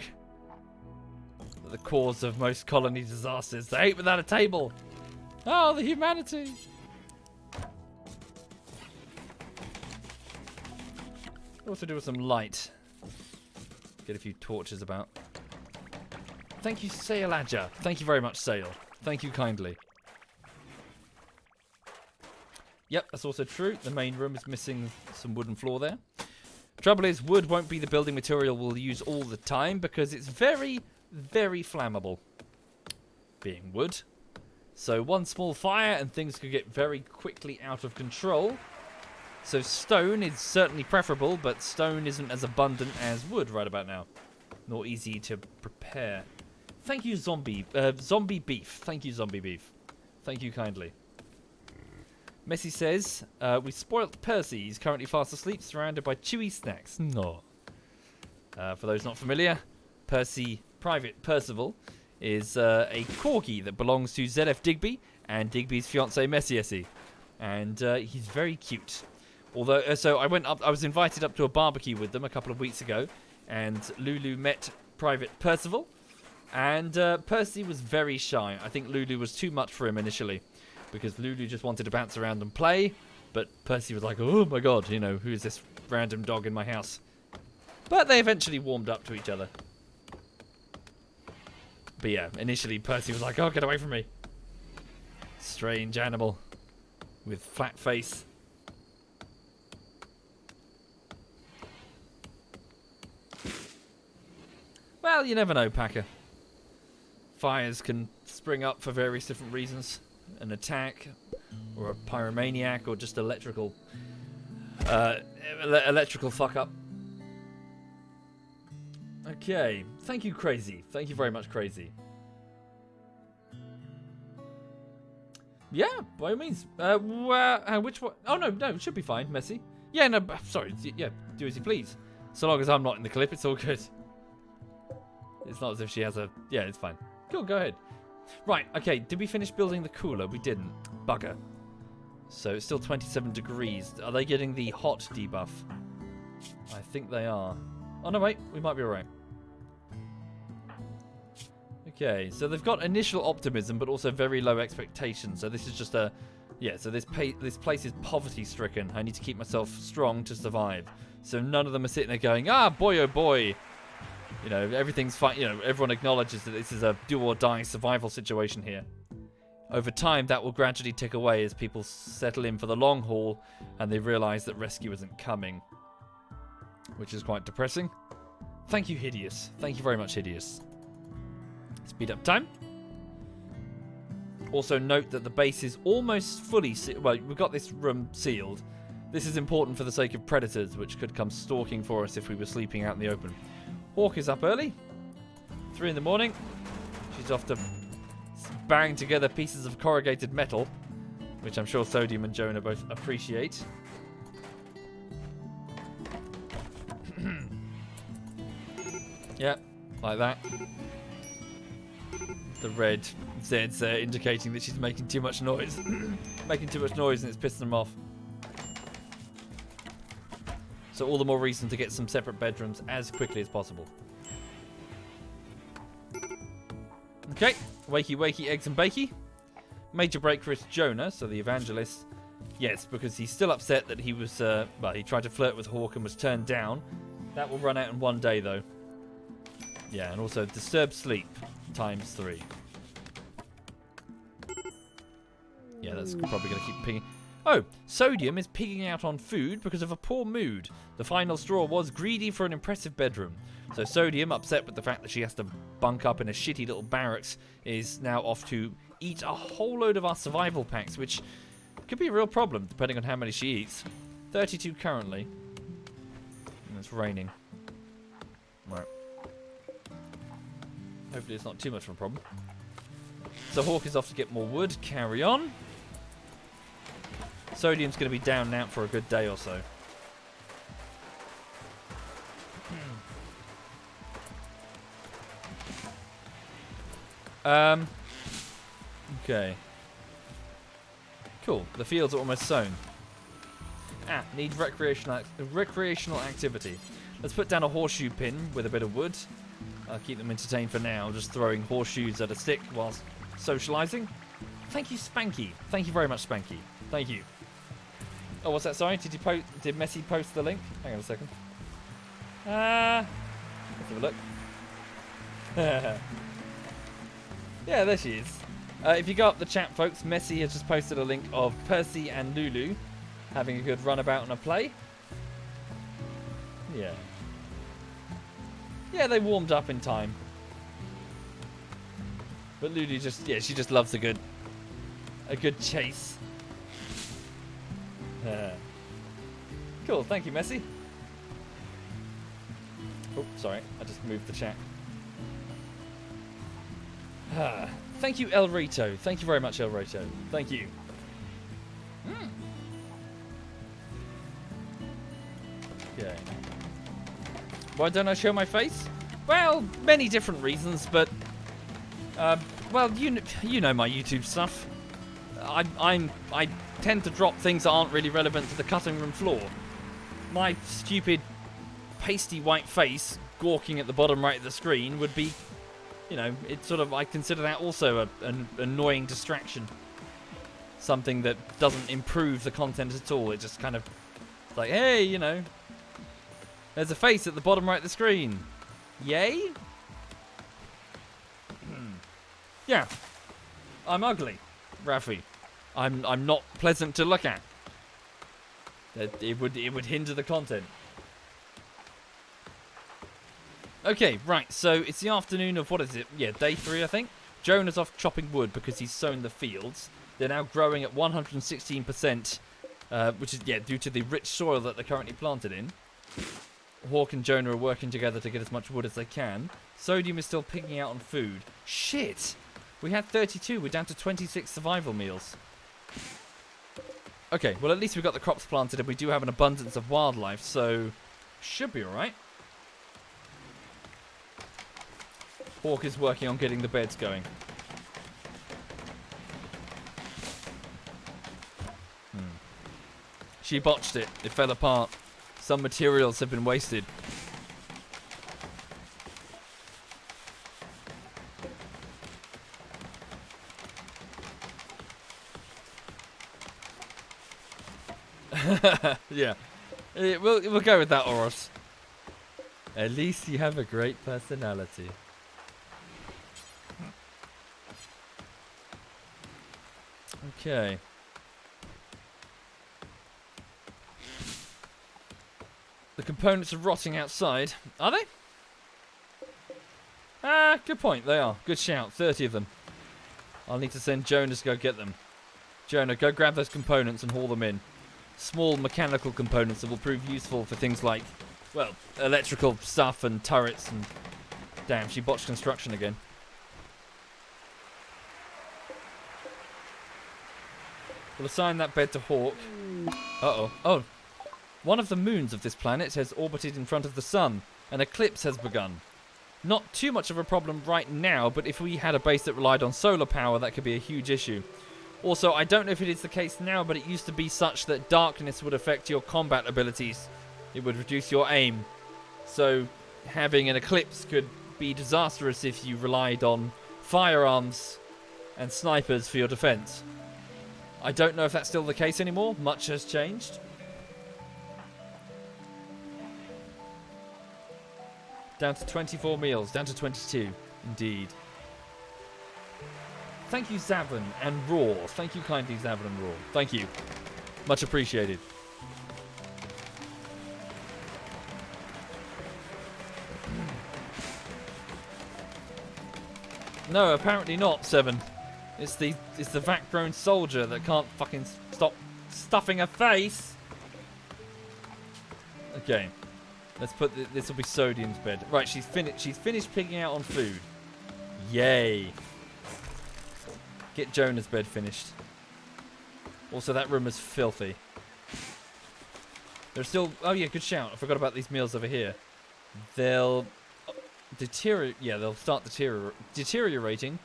The cause of most colony disasters. They ate without a table. Oh, the humanity. Also do with some light. Get a few torches about. Thank you, Sailadja. Thank you very much, Sail. Thank you kindly. Yep, that's also true. The main room is missing some wooden floor there. Trouble is, wood won't be the building material we'll use all the time because it's very, very flammable. Being wood. So one small fire and things could get very quickly out of control. So stone is certainly preferable, but stone isn't as abundant as wood right about now. Nor easy to prepare. Thank you, Zombie Beef. Thank you, Zombie Beef. Thank you kindly. Messi says, we spoilt Percy. He's currently fast asleep, surrounded by chewy snacks. No. For those not familiar, Private Percival, is a corgi that belongs to ZF Digby and Digby's fiancée Messi Essie. And he's very cute. Although, so I was invited up to a barbecue with them a couple of weeks ago, and Lulu met Private Percival, and Percy was very shy. I think Lulu was too much for him initially, because Lulu just wanted to bounce around and play, but Percy was like, oh my god, you know, who is this random dog in my house? But they eventually warmed up to each other. But yeah, initially Percy was like, oh, get away from me. Strange animal with flat face. Well, you never know, Packer. Fires can spring up for various different reasons. An attack, or a pyromaniac, or just electrical fuck up. Okay, thank you, Crazy. Thank you very much, Crazy. Yeah, by all means. Which one? Oh, no, it should be fine, Messi. Yeah, no, sorry. Yeah, do as you please. So long as I'm not in the clip, it's all good. It's not as if she has a... Yeah, it's fine. Cool, go ahead. Right, okay, did we finish building the cooler? We didn't. Bugger. So it's still 27 degrees. Are they getting the hot debuff? I think they are. Oh, no, wait. We might be alright. Okay, so they've got initial optimism, but also very low expectations. So this is just a... Yeah, so this place is poverty-stricken. I need to keep myself strong to survive. So none of them are sitting there going, ah, boy, oh, boy. You know, everything's fine. You know, everyone acknowledges that this is a do-or-die survival situation here. Over time, that will gradually tick away as people settle in for the long haul and they realise that rescue isn't coming. Which is quite depressing. Thank you, Hideous. Thank you very much, Hideous. Speed up time. Also note that the base is almost fully well, we've got this room sealed. This is important for the sake of predators, which could come stalking for us if we were sleeping out in the open. Hawk is up early. 3 in the morning. She's off to bang together pieces of corrugated metal, which I'm sure Sodium and Jonah both appreciate. Yeah, like that. The red Z's there indicating that she's making too much noise. Making too much noise and it's pissing them off. So all the more reason to get some separate bedrooms as quickly as possible. Okay, wakey wakey eggs and bakey. Major break for Jonah, so the evangelist. Yes, because he's still upset that he was, well, he tried to flirt with Hawk and was turned down. That will run out in one day though. Yeah, and also disturbed sleep ×3. Yeah, that's probably going to keep pinging. Oh, Sodium is pigging out on food because of a poor mood. The final straw was greedy for an impressive bedroom. So Sodium, upset with the fact that she has to bunk up in a shitty little barracks, is now off to eat a whole load of our survival packs, which could be a real problem depending on how many she eats. 32 currently. And it's raining. Right. Hopefully it's not too much of a problem. So Hawk is off to get more wood. Carry on. Sodium's going to be down and out for a good day or so. Okay. Cool. The fields are almost sown. Need recreational activity. Let's put down a horseshoe pin with a bit of wood. I'll keep them entertained for now, just throwing horseshoes at a stick whilst socialising. Thank you, Spanky. Thank you very much, Spanky. Thank you. Oh, what's that? Sorry, did Messi post the link? Hang on a second. Let's have a look. Yeah, there she is. If you go up the chat, folks, Messi has just posted a link of Percy and Lulu having a good runabout and a play. Yeah. Yeah, they warmed up in time. But Lulu just, yeah, she just loves a good chase. Cool, thank you, Messi. Oh, sorry, I just moved the chat. Thank you, El Rito. Thank you very much, El Rito. Thank you. Okay. Why don't I show my face? Well, many different reasons, but well, you know my YouTube stuff. I tend to drop things that aren't really relevant to the cutting room floor. My stupid pasty white face gawking at the bottom right of the screen would be, you know, it's sort of, I consider that also an annoying distraction. Something that doesn't improve the content at all. It just kind of, it's like, hey, you know, there's a face at the bottom right of the screen. Yay? Yeah. I'm ugly, Rafi. I'm not pleasant to look at. It would hinder the content. Okay, right, so it's the afternoon of, what is it? Yeah, day 3, I think. Jonah's off chopping wood because he's sown the fields. They're now growing at 116%, which is, yeah, due to the rich soil that they're currently planted in. Hawk and Jonah are working together to get as much wood as they can. Sodium is still picking out on food. Shit! We had 32, we're down to 26 survival meals. Okay, well at least we've got the crops planted and we do have an abundance of wildlife, so should be alright. Hawk is working on getting the beds going. She botched it. It fell apart. Some materials have been wasted. Yeah. We'll go with that, Oros. At least you have a great personality. Okay. The components are rotting outside. Are they? Good point. They are. Good shout. 30 of them. I'll need to send Jonah to go get them. Jonah, go grab those components and haul them in. Small mechanical components that will prove useful for things like, well, electrical stuff and turrets and... Damn, she botched construction again. We'll assign that bed to Hawk. Uh-oh. Oh. One of the moons of this planet has orbited in front of the sun. An eclipse has begun. Not too much of a problem right now, but if we had a base that relied on solar power, that could be a huge issue. Also, I don't know if it is the case now, but it used to be such that darkness would affect your combat abilities. It would reduce your aim. So, having an eclipse could be disastrous if you relied on firearms and snipers for your defense. I don't know if that's still the case anymore. Much has changed. Down to 24 meals. Down to 22. Indeed. Thank you, Zavin and Raw. Thank you kindly, Zavin and Raw. Thank you. Much appreciated. No, apparently not, 7. It's the vat-grown soldier that can't fucking stop stuffing a face. Okay. Let's put this will be Sodium's bed. Right, she's finished picking out on food. Yay. Get Jonah's bed finished. Also, that room is filthy. There's still... Oh, yeah, good shout. I forgot about these meals over here. They'll deteriorate... Yeah, they'll start deteriorating.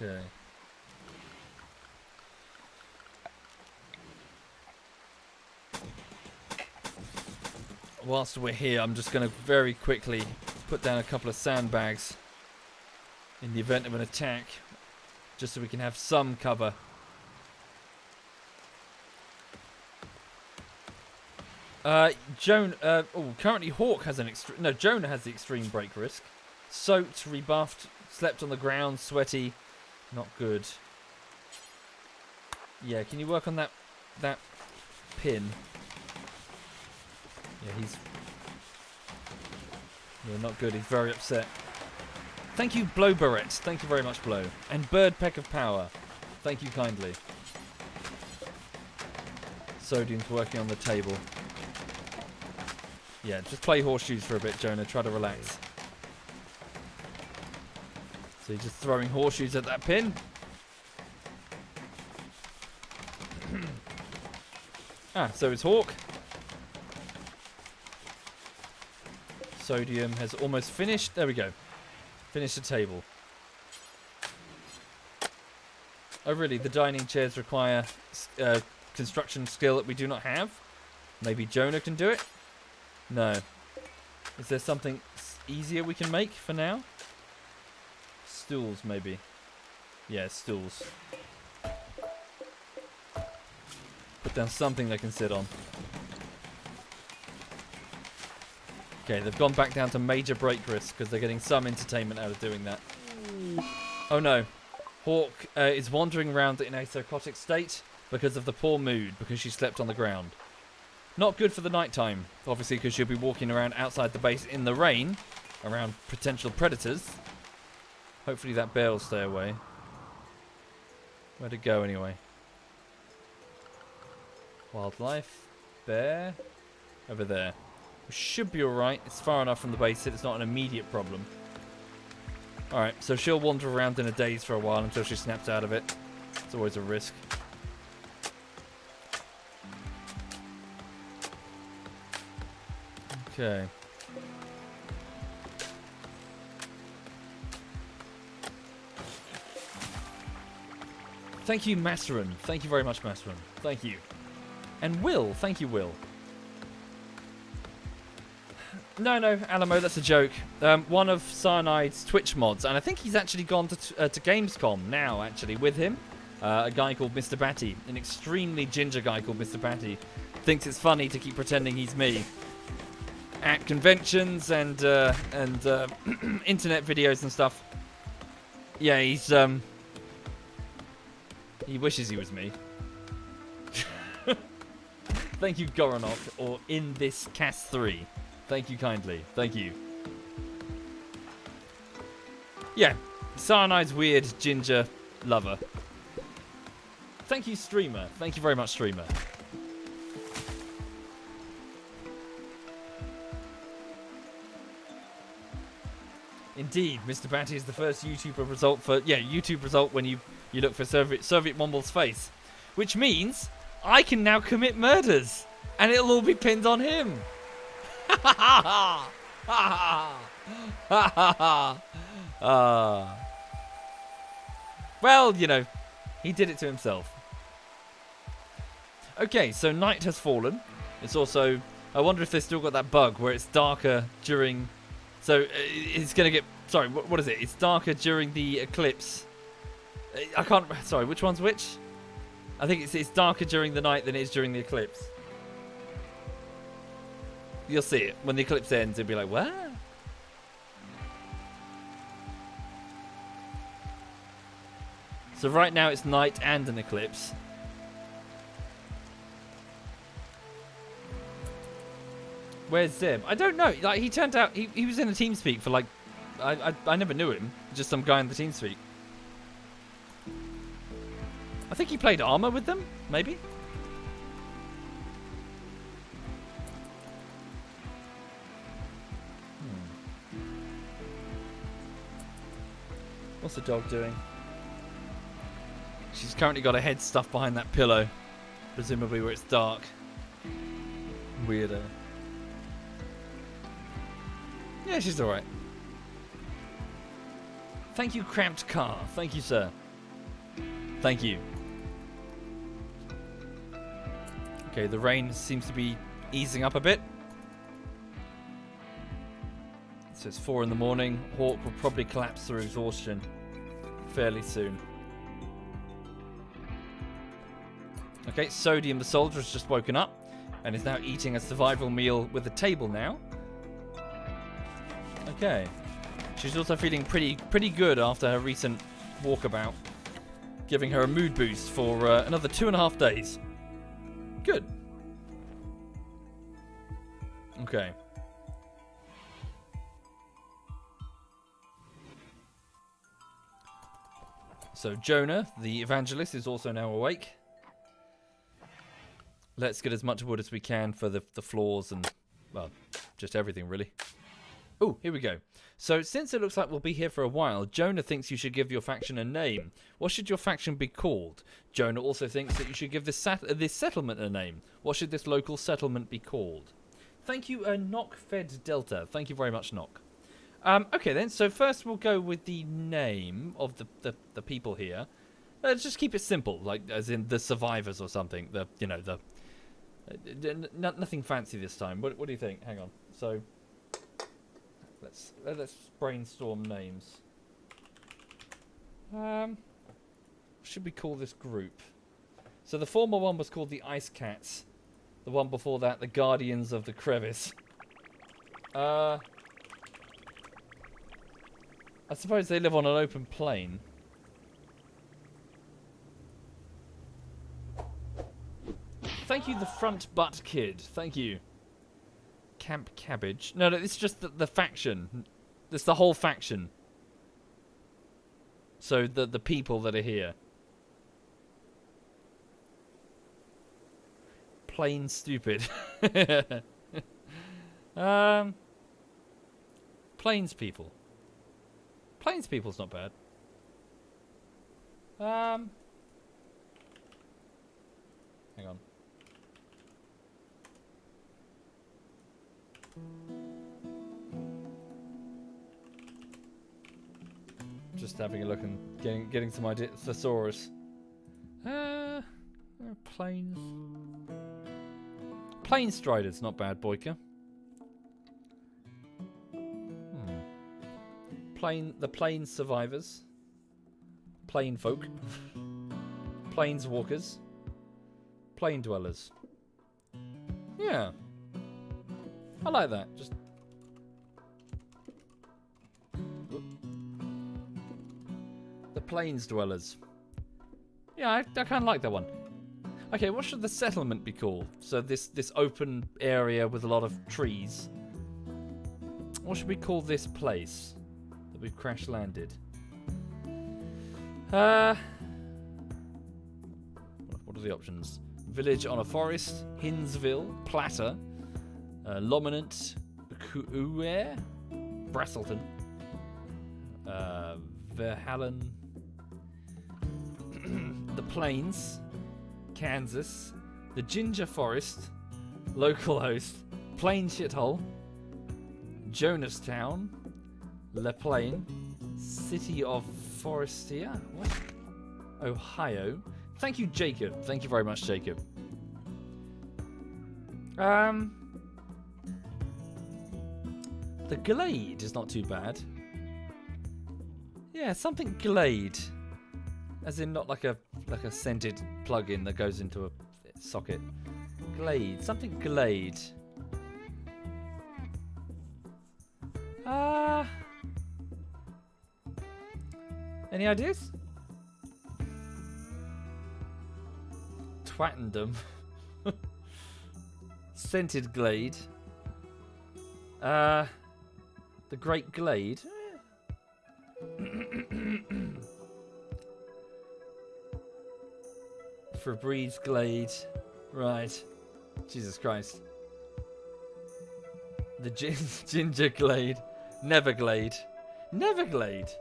Okay. Whilst we're here, I'm just going to very quickly put down a couple of sandbags in the event of an attack, just so we can have some cover. Currently Hawk has Jonah has the extreme break risk. Soaked, rebuffed, slept on the ground, sweaty, not good. Yeah, can you work on that pin? Yeah, not good. He's very upset. Thank you, Blow Barrett. Thank you very much, Blow. And Bird Peck of Power. Thank you kindly. Sodium's working on the table. Yeah, just play horseshoes for a bit, Jonah. Try to relax. So you're just throwing horseshoes at that pin. So it's Hawk. Sodium has almost finished. There we go. Finished the table. Oh, really? The dining chairs require construction skill that we do not have? Maybe Jonah can do it? No. Is there something easier we can make for now? Stools, maybe. Yeah, stools. Put down something they can sit on. Okay, they've gone back down to major break risk because they're getting some entertainment out of doing that. Oh no. Hawk is wandering around in a psychotic state because of the poor mood, because she slept on the ground. Not good for the night time, obviously, because she'll be walking around outside the base in the rain, around potential predators. Hopefully that bear will stay away. Where'd it go anyway? Wildlife. Bear. Over there. We should be alright. It's far enough from the base that it's not an immediate problem. Alright, so she'll wander around in a daze for a while until she snaps out of it. It's always a risk. Okay. Thank you, Masterin. Thank you very much, Masterin. Thank you. And Will. Thank you, Will. No, Alamo, that's a joke. One of Cyanide's Twitch mods, and I think he's actually gone to Gamescom now, actually, with him. A guy called Mr. Batty, an extremely ginger guy called Mr. Batty, thinks it's funny to keep pretending he's me at conventions and internet videos and stuff. Yeah, he's he wishes he was me. Thank you, Goronok, or in this Cast 3. Thank you kindly. Thank you. Yeah, Cyanide's weird ginger lover. Thank you, Streamer. Thank you very much, Streamer. Indeed, Mr. Batty is the first YouTuber result for... Yeah, YouTube result when you look for SovietWomble's face. Which means I can now commit murders. And it'll all be pinned on him. Well, you know, he did it to himself. Okay, so night has fallen. It's also... I wonder if they've still got that bug where it's darker during... So, it's going to get... Sorry, what is it? It's darker during the eclipse. I can't... Sorry, which one's which? I think it's darker during the night than it is during the eclipse. You'll see it. When the eclipse ends, it'll be like, what? So right now it's night and an eclipse. Where's Zeb? I don't know. Like, he turned out... He was in a TeamSpeak for like... I never knew him. Just some guy in the TeamSpeak. I think he played Armor with them, maybe? What's the dog doing? She's currently got her head stuffed behind that pillow. Presumably where it's dark. Weirdo. Yeah, she's alright. Thank you, Cramped Car. Thank you, sir. Thank you. Okay, the rain seems to be easing up a bit. So it's 4 in the morning. Hawk will probably collapse through exhaustion fairly soon. Okay, Sodium the soldier has just woken up and is now eating a survival meal with a table now. Okay. She's also feeling pretty good after her recent walkabout, giving her a mood boost for another 2.5 days. Good. Okay. So Jonah, the evangelist, is also now awake. Let's get as much wood as we can for the floors and, well, just everything, really. Oh, here we go. So, since it looks like we'll be here for a while, Jonah thinks you should give your faction a name. What should your faction be called? Jonah also thinks that you should give this settlement a name. What should this local settlement be called? Thank you, Knock Fed Delta. Thank you very much, Knock. Okay then, so first we'll go with the name of the people here. Just keep it simple, like as in the survivors or something. Nothing fancy this time. What do you think? Hang on. So let's brainstorm names. Should we call this group? So the former one was called the Ice Cats. The one before that, the Guardians of the Crevice. I suppose they live on an open plain. Thank you, the Front Butt Kid. Thank you. Camp Cabbage. No, it's just the faction. It's the whole faction. So the people that are here. Plain stupid. Plains people. Plains people's not bad. Hang on. Just having a look and getting some idea. Thesaurus. Plains. Plain Striders, not bad, Boyka. The Plains Survivors. Plain Folk. Plains Walkers. Plain Dwellers. Yeah. I like that. Just. The Plains Dwellers. Yeah, I kind of like that one. Okay, what should the settlement be called? So this open area with a lot of trees. What should we call this place that we've crash landed? What are the options? Village on a forest, Hinsville, Platter, Lominant, Kuuer, Brasselton, Verhallen, the Plains, Kansas, the Ginger Forest, Localhost, Plain Shithole, Jonastown, La Plaine, City of Forestier, what? Ohio. Thank you, Jacob. Thank you very much, Jacob. The Glade is not too bad. Yeah, something Glade. As in not like a scented plug-in that goes into a socket. Glade. Something Glade. Any ideas? Twattendom. Scented Glade. The Great Glade. Febreze Glade. Right. Jesus Christ. The Ginger Glade. Neverglade. Neverglade.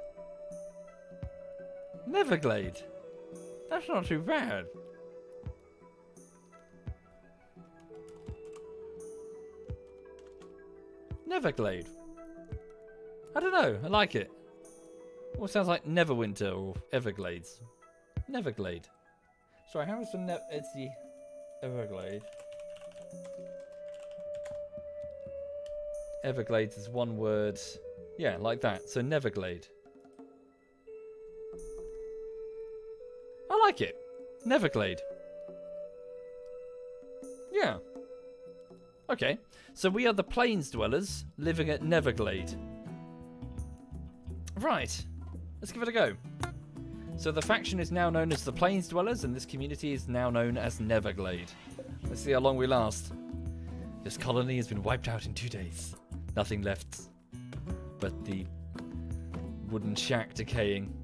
Neverglade. That's not too bad. Neverglade. I don't know. I like it. Almost sounds like Neverwinter or Everglades. Neverglade. Sorry, how is the it's the Everglade. Everglades is one word. Yeah, like that. So Neverglade. I like it. Neverglade. Yeah. Okay. So we are the plains dwellers living at Neverglade. Right. Let's give it a go. So the faction is now known as the Plains Dwellers, and this community is now known as Neverglade. Let's see how long we last. This colony has been wiped out in 2 days. Nothing left but the wooden shack decaying.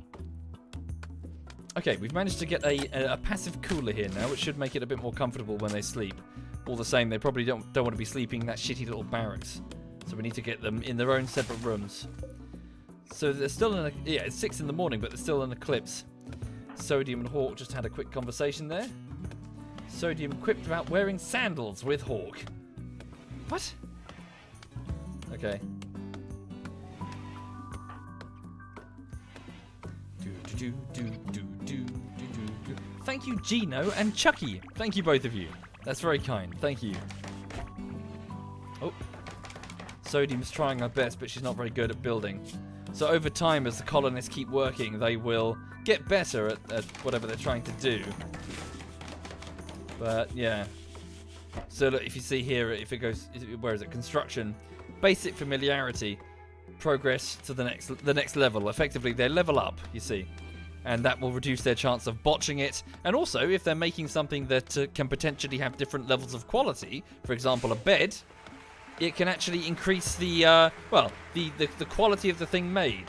Okay, we've managed to get a passive cooler here now, which should make it a bit more comfortable when they sleep. All the same, they probably don't want to be sleeping in that shitty little barracks. So we need to get them in their own separate rooms. So they're still in a... Yeah, it's 6 in the morning, but they're still in eclipse. Sodium and Hawk just had a quick conversation there. Sodium quipped about wearing sandals with Hawk. What? Okay. Thank you, Gino and Chucky. Thank you, both of you. That's very kind. Thank you. Oh. Sodium's trying her best, but she's not very good at building. So over time, as the colonists keep working, they will get better at whatever they're trying to do. But yeah. So look, if you see here, if it goes, where is it? Construction, basic familiarity, progress to the next level. Effectively, they level up. You see, and that will reduce their chance of botching it. And also, if they're making something that can potentially have different levels of quality, for example, a bed. It can actually increase the the quality of the thing made,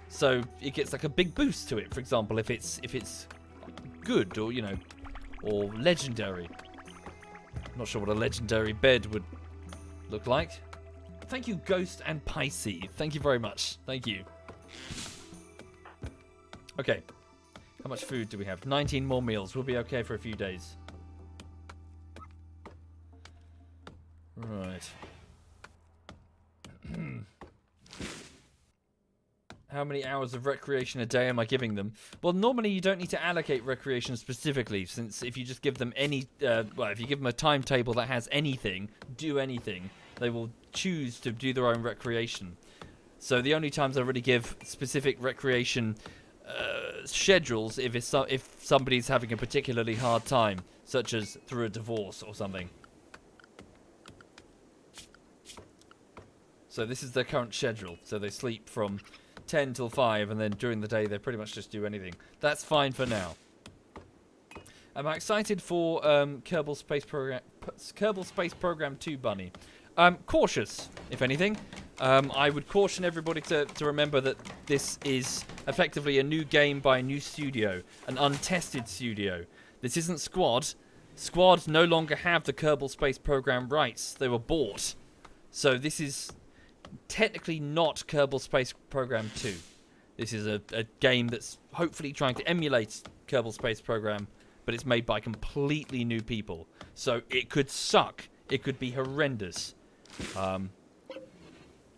so it gets like a big boost to it. For example, if it's good or or legendary. I'm not sure what a legendary bed would look like. Thank you, Ghost and Pisces. Thank you very much. Thank you. Okay, how much food do we have? 19 more meals. We'll be okay for a few days. Right. How many hours of recreation a day am I giving them? Well, normally you don't need to allocate recreation specifically, since if you just give them any, if you give them a timetable that has anything, do anything, they will choose to do their own recreation. So the only times I really give specific recreation schedules if somebody's having a particularly hard time, such as through a divorce or something. So this is their current schedule. So they sleep from 10 till 5, and then during the day they pretty much just do anything. That's fine for now. Am I excited for Kerbal Space Program 2, Bunny? Cautious, if anything. I would caution everybody to remember that this is effectively a new game by a new studio, an untested studio. This isn't Squad. Squad no longer have the Kerbal Space Program rights. They were bought. So this is technically not Kerbal Space Program 2. This is a game that's hopefully trying to emulate Kerbal Space Program, but it's made by completely new people. So it could suck. It could be horrendous.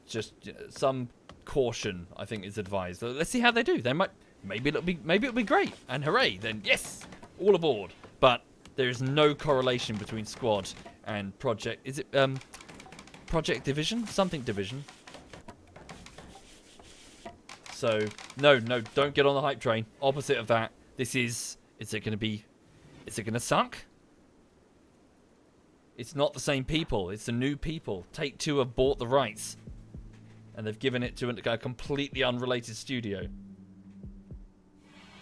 Just some caution, I think, is advised. Let's see how they do. They might, maybe it'll be great, and hooray! Then yes, all aboard. But there is no correlation between Squad and Project. Is it Project Division? Something Division. So no, don't get on the hype train. Opposite of that. This is it gonna suck? It's not the same people. It's the new people. Take-Two have bought the rights, and they've given it to a completely unrelated studio.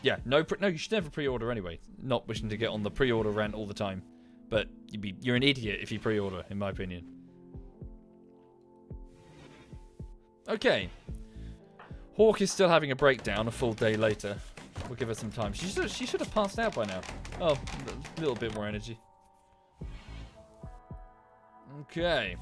Yeah, no, you should never pre-order anyway. Not wishing to get on the pre-order rant all the time, but you're an idiot if you pre-order, in my opinion. Okay. Hawk is still having a breakdown a full day later. We'll give her some time. She should have passed out by now. Oh, a little bit more energy. Okay.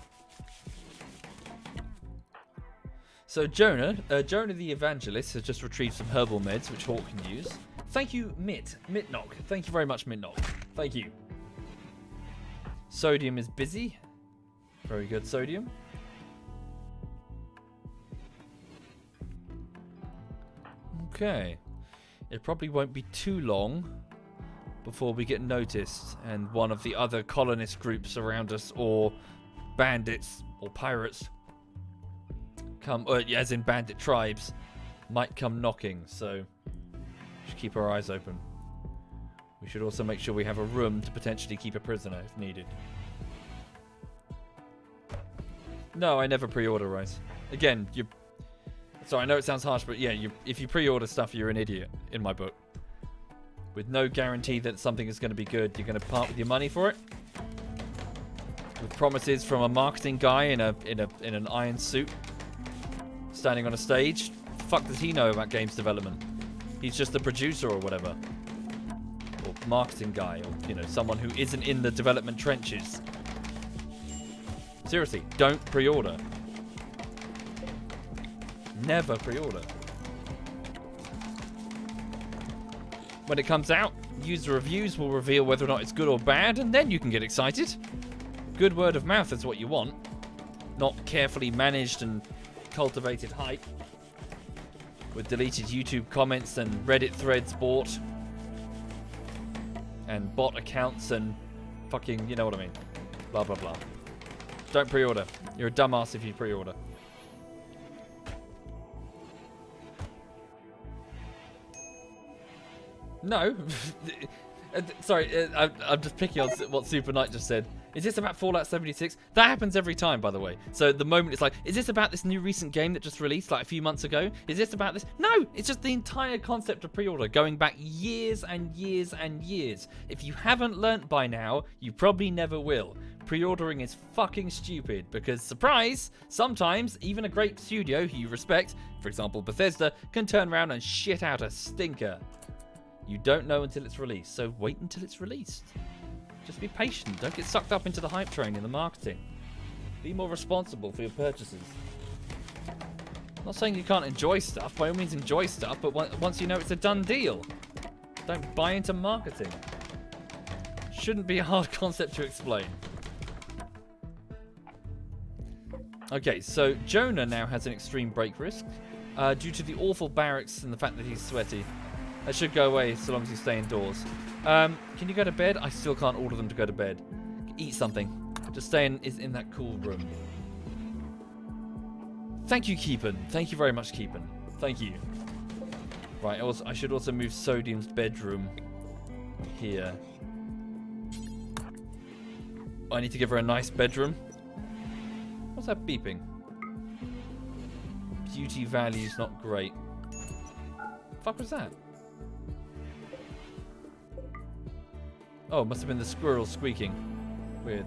So Jonah the Evangelist has just retrieved some herbal meds which Hawk can use. Thank you, Mitnock. Thank you very much, Mitnock. Thank you. Sodium is busy. Very good, Sodium. Okay. it probably won't be too long before we get noticed and one of the other colonist groups around us, or bandits or pirates, come, or as in bandit tribes, might come knocking. So we should keep our eyes open. We should also make sure we have a room to potentially keep a prisoner if needed. No, I never pre-order Rise. Again, you. Sorry, I know it sounds harsh, but yeah, if you pre-order stuff, you're an idiot in my book. With no guarantee that something is going to be good, you're going to part with your money for it. With promises from a marketing guy in an iron suit, standing on a stage. What the fuck does he know about games development? He's just a producer or whatever, or marketing guy, or someone who isn't in the development trenches. Seriously, don't pre-order. Never pre-order. When it comes out, user reviews will reveal whether or not it's good or bad, and then you can get excited. Good word of mouth is what you want, not carefully managed and cultivated hype with deleted YouTube comments and Reddit threads bought and bot accounts and fucking, you know what I mean, blah blah blah. Don't pre-order. You're a dumbass if you pre-order. No. Sorry, I'm just picking on what Super Knight just said. Is this about Fallout 76? That happens every time, by the way. So the moment it's like, is this about this new recent game that just released like a few months ago? Is this about this? No, it's just the entire concept of pre-order going back years and years and years. If you haven't learnt by now, you probably never will. Pre-ordering is fucking stupid because, surprise, sometimes even a great studio who you respect, for example Bethesda, can turn around and shit out a stinker. You don't know until it's released, so wait until it's released. Just be patient. Don't get sucked up into the hype train in the marketing. Be more responsible for your purchases. I'm not saying you can't enjoy stuff. By all means enjoy stuff, but once you know it's a done deal, don't buy into marketing. Shouldn't be a hard concept to explain. Okay, so Jonah now has an extreme break risk due to the awful barracks and the fact that he's sweaty. That should go away so long as you stay indoors. Can you go to bed? I still can't order them to go to bed. Eat something. Just stay in that cool room. Thank you, Keepin. Thank you very much, Keepin. Thank you. Right, I should also move Sodium's bedroom here. I need to give her a nice bedroom. What's that beeping? Beauty value's not great. Fuck was that? Oh, it must have been the squirrel squeaking. Weird.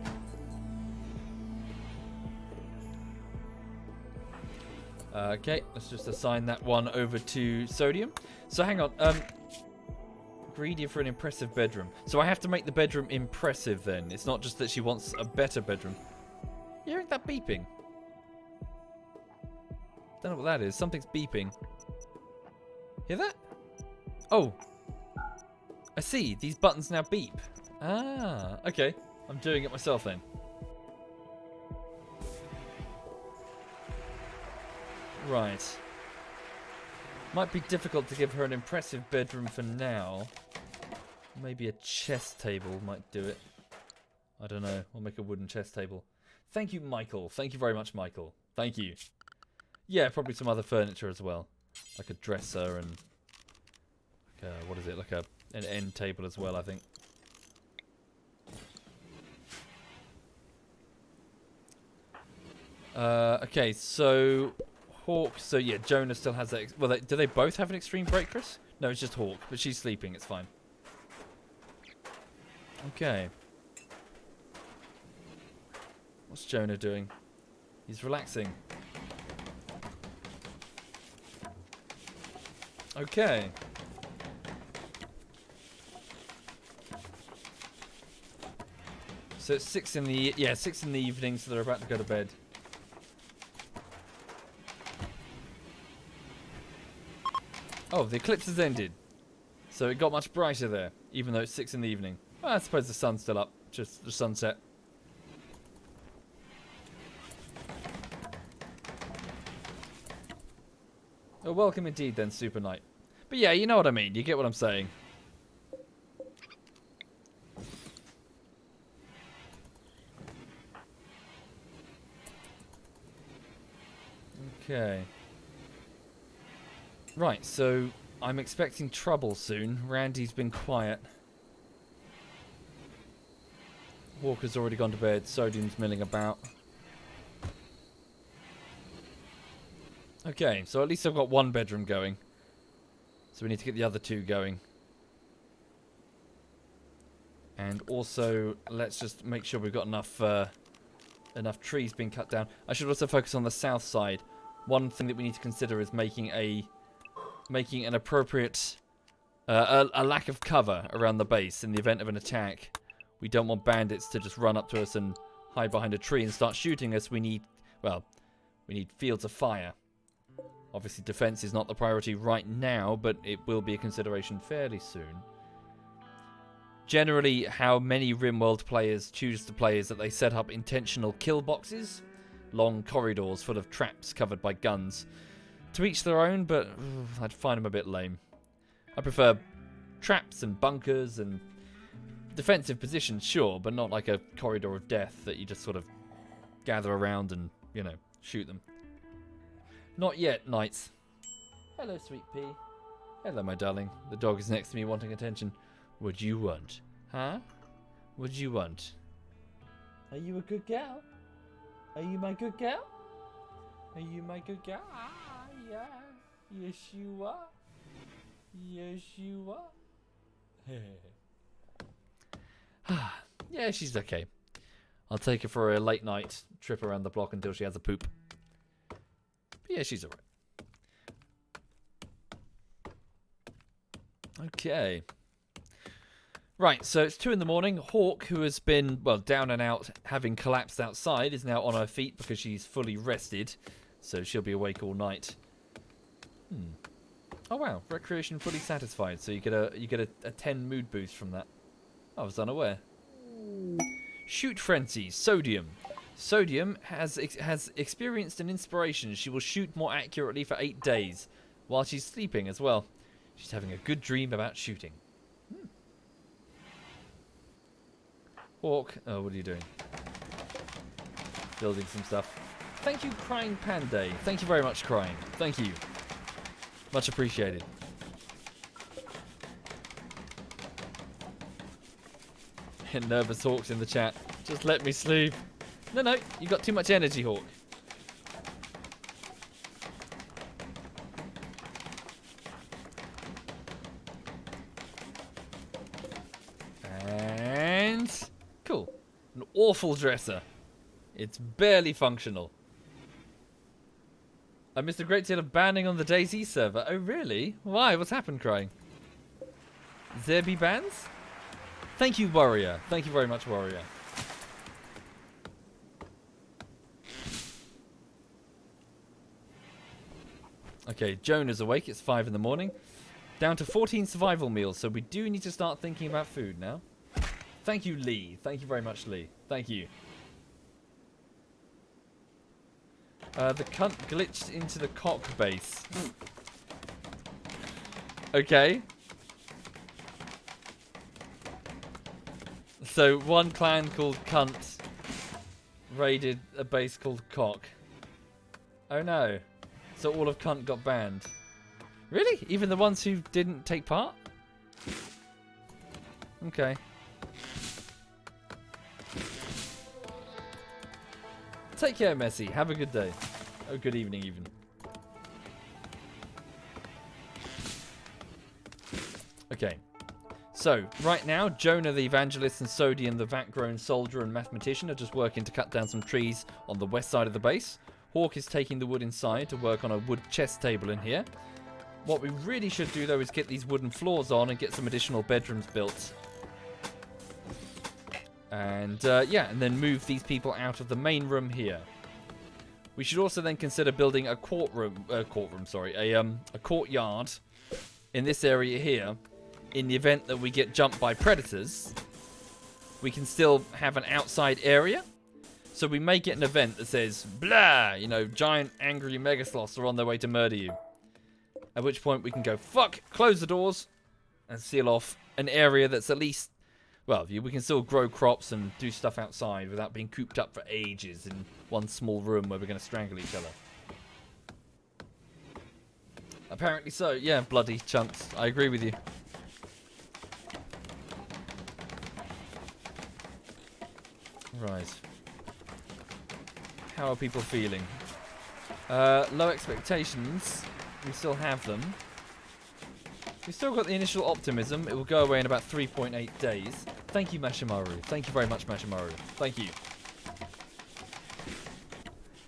Okay, let's just assign that one over to Sodium. So hang on. Greedy for an impressive bedroom. So I have to make the bedroom impressive then. It's not just that she wants a better bedroom. You hearing that beeping? Don't know what that is. Something's beeping. Hear that? Oh. I see. These buttons now beep. Ah, okay. I'm doing it myself then. Right. Might be difficult to give her an impressive bedroom for now. Maybe a chess table might do it. I don't know. We'll make a wooden chess table. Thank you, Michael. Thank you very much, Michael. Thank you. Yeah, probably some other furniture as well. Like a dresser and... like a, what is it? Like an end table as well, I think. Okay, so... Hawk, so yeah, Jonah still has that... well, do they both have an extreme break risk? No, it's just Hawk, but she's sleeping, it's fine. Okay. What's Jonah doing? He's relaxing. Okay. So it's 6 in the... yeah, 6 in the evening, so they're about to go to bed. Oh, the eclipse has ended. So it got much brighter there, even though it's 6 in the evening. Well, I suppose the sun's still up, just the sunset. Oh, welcome indeed then, Super Knight. But yeah, you know what I mean. You get what I'm saying. Okay. Right, so I'm expecting trouble soon. Randy's been quiet. Walker's already gone to bed. Sodium's milling about. Okay, so at least I've got one bedroom going. So we need to get the other two going. And also, let's just make sure we've got enough enough trees being cut down. I should also focus on the south side. One thing that we need to consider is making an appropriate a lack of cover around the base in the event of an attack. We don't want bandits to just run up to us and hide behind a tree and start shooting us. We need fields of fire. Obviously, defense is not the priority right now, but it will be a consideration fairly soon. Generally, how many RimWorld players choose to play is that they set up intentional kill boxes, long corridors full of traps covered by guns. To each their own, but I'd find them a bit lame. I prefer traps and bunkers and defensive positions, sure, but not like a corridor of death that you just sort of gather around and, you know, shoot them. Not yet, knights. Hello, sweet pea. Hello, my darling. The dog is next to me wanting attention. What do you want? Huh? What do you want? Are you a good girl? Are you my good girl? Are you my good girl? Ah, yeah. Yes, you are. Yes, you are. Yeah, she's okay. I'll take her for a late night trip around the block until she has a poop. But yeah, she's alright. Okay. Right, so it's 2 in the morning. Hawk, who has been, well, down and out, having collapsed outside, is now on her feet because she's fully rested. So she'll be awake all night. Oh wow, recreation fully satisfied. So you get a 10 mood boost from that. I was unaware. Shoot frenzy, Sodium. Sodium has experienced an inspiration. She will shoot more accurately for 8 days, while she's sleeping as well. She's having a good dream about shooting. Hawk, oh, what are you doing? Building some stuff. Thank you, Crying Panday. Thank you very much, Crying. Thank you. Much appreciated. Nervous Hawk's in the chat. Just let me sleep. No, you got too much energy, Hawk. And cool. An awful dresser. It's barely functional. I missed a great deal of banning on the DayZ server. Oh, really? Why? What's happened, Crying? There be bans? Thank you, Warrior. Thank you very much, Warrior. Okay, Joan is awake. It's 5 in the morning. Down to 14 survival meals, so we do need to start thinking about food now. Thank you, Lee. Thank you very much, Lee. Thank you. The cunt glitched into the cock base. Okay. So, one clan called Cunt raided a base called Cock. Oh no. So all of Cunt got banned. Really? Even the ones who didn't take part? Okay. Take care, Messi. Have a good day. Oh, good evening, even. Okay. So, right now, Jonah the Evangelist and Sodium the vat-grown soldier and mathematician are just working to cut down some trees on the west side of the base. Hawk is taking the wood inside to work on a wood chest table in here. What we really should do, though, is get these wooden floors on and get some additional bedrooms built. And, yeah, and then move these people out of the main room here. We should also then consider building a courtyard in this area here. In the event that we get jumped by predators, we can still have an outside area. So we may get an event that says, blah, you know, giant angry megasloths are on their way to murder you. At which point we can go, fuck, close the doors, and seal off an area that's at least, well, we can still grow crops and do stuff outside without being cooped up for ages in one small room where we're going to strangle each other. Apparently so. Yeah, bloody chunks. I agree with you. Right. How are people feeling? Low expectations. We still have them. We've still got the initial optimism. It will go away in about 3.8 days. Thank you, Mashimaru. Thank you very much, Mashimaru. Thank you.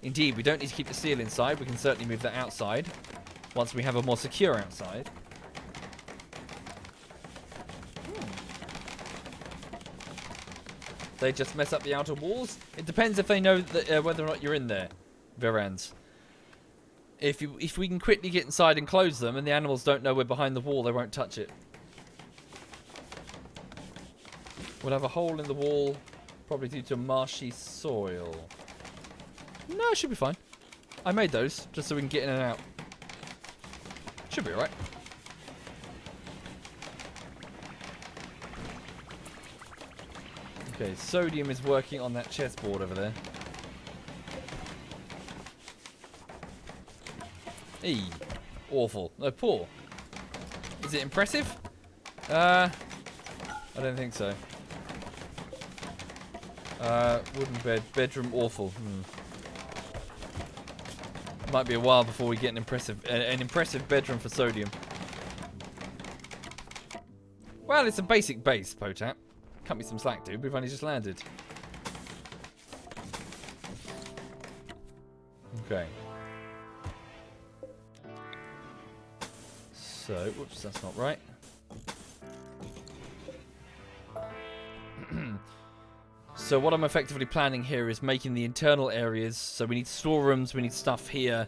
Indeed, we don't need to keep the steel inside. We can certainly move that outside once we have a more secure outside. They just mess up the outer walls. It depends if they know that, whether or not you're in there, Virans. If we can quickly get inside and close them, and the animals don't know we're behind the wall, they won't touch it. We'll have a hole in the wall, probably due to marshy soil. No, it should be fine. I made those just so we can get in and out. Should be alright. Okay, Sodium is working on that chessboard over there. Eee. Awful. No, poor. Is it impressive? I don't think so. Wooden bed. Bedroom awful. Might be a while before we get an impressive bedroom for Sodium. Well, it's a basic base, Potap. Cut me some slack, dude. We've only just landed. Okay. So, whoops, that's not right. So what I'm effectively planning here is making the internal areas. So we need storerooms, we need stuff here.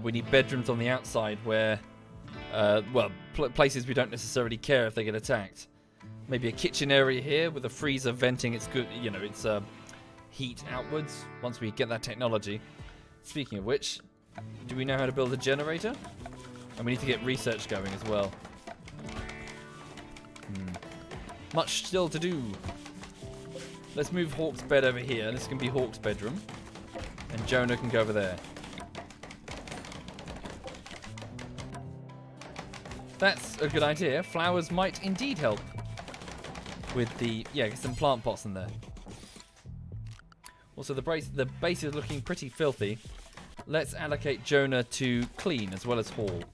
We need bedrooms on the outside where, well, places we don't necessarily care if they get attacked. Maybe a kitchen area here with a freezer venting its good, you know, its heat outwards once we get that technology. Speaking of which, do we know how to build a generator? And we need to get research going as well. Much still to do. Let's move Hawk's bed over here. This can be Hawk's bedroom. And Jonah can go over there. That's a good idea. Flowers might indeed help. With the... yeah, get some plant pots in there. Also, the base is looking pretty filthy. Let's allocate Jonah to clean as well as haul.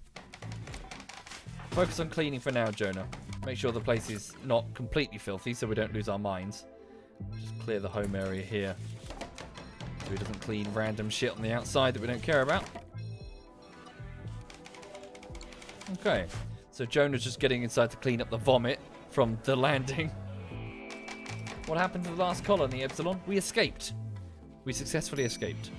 Focus on cleaning for now, Jonah. Make sure the place is not completely filthy so we don't lose our minds. Just clear the home area here. So he doesn't clean random shit on the outside that we don't care about. Okay. So Jonah's just getting inside to clean up the vomit from the landing. What happened to the last colony, Epsilon? We escaped. We successfully escaped.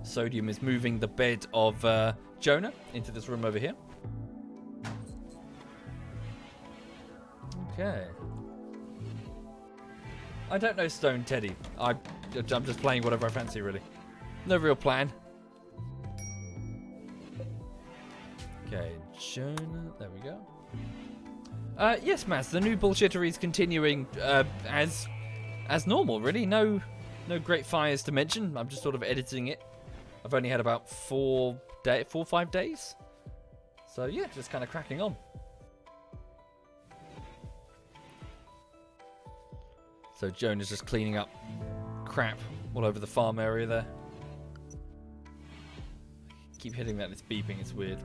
Sodium is moving the bed of Jonah into this room over here. Okay. I don't know Stone Teddy. I'm just playing whatever I fancy, really. No real plan. Okay, Jonah. There we go. Yes, Maz. The new bullshittery is continuing as normal, really. No great fires to mention. I'm just sort of editing it. I've only had about 4 or 5 days. So yeah, just kind of cracking on. So Jonah's just cleaning up crap all over the farm area there. Keep hitting that, it's beeping, it's weird.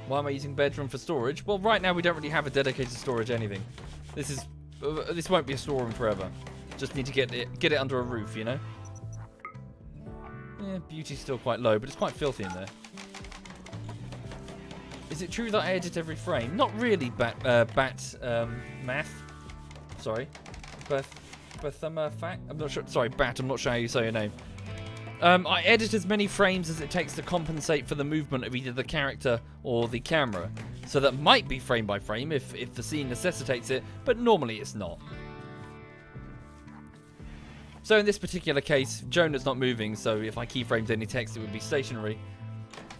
Why am I using bedroom for storage? Well, right now we don't really have a dedicated storage anything. This won't be a storeroom forever. Just need to get it under a roof, you know? Yeah, beauty's still quite low, but it's quite filthy in there. Is it true that I edit every frame? Not really, math. Sorry. Fact? I'm not sure. Sorry, Bat, I'm not sure how you say your name. I edit as many frames as it takes to compensate for the movement of either the character or the camera. So that might be frame by frame if the scene necessitates it, but normally it's not. So in this particular case, Jonah's not moving, so if I keyframed any text, it would be stationary.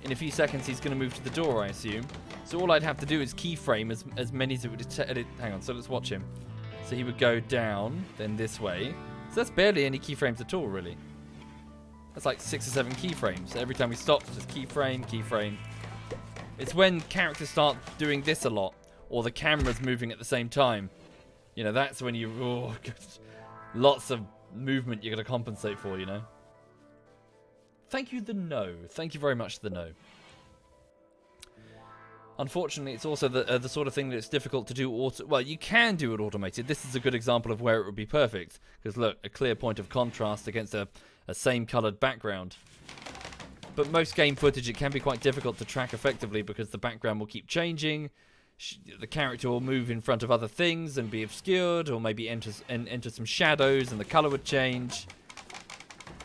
In a few seconds, he's going to move to the door, I assume. So all I'd have to do is keyframe as many as it would edit. Hang on, so let's watch him. So he would go down, then this way. So that's barely any keyframes at all, really. That's like 6 or 7 keyframes. Every time he stops, just keyframe, keyframe. It's when characters start doing this a lot, or the camera's moving at the same time. You know, that's when you... Oh, lots of movement you're going to compensate for, you know. Thank you, the no. Thank you very much, the no. Unfortunately, it's also the sort of thing that it's difficult to do well, you can do it automated. This is a good example of where it would be perfect. Because look, a clear point of contrast against a same coloured background. But most game footage, it can be quite difficult to track effectively because the background will keep changing. The character will move in front of other things and be obscured, or maybe enter some shadows and the colour would change.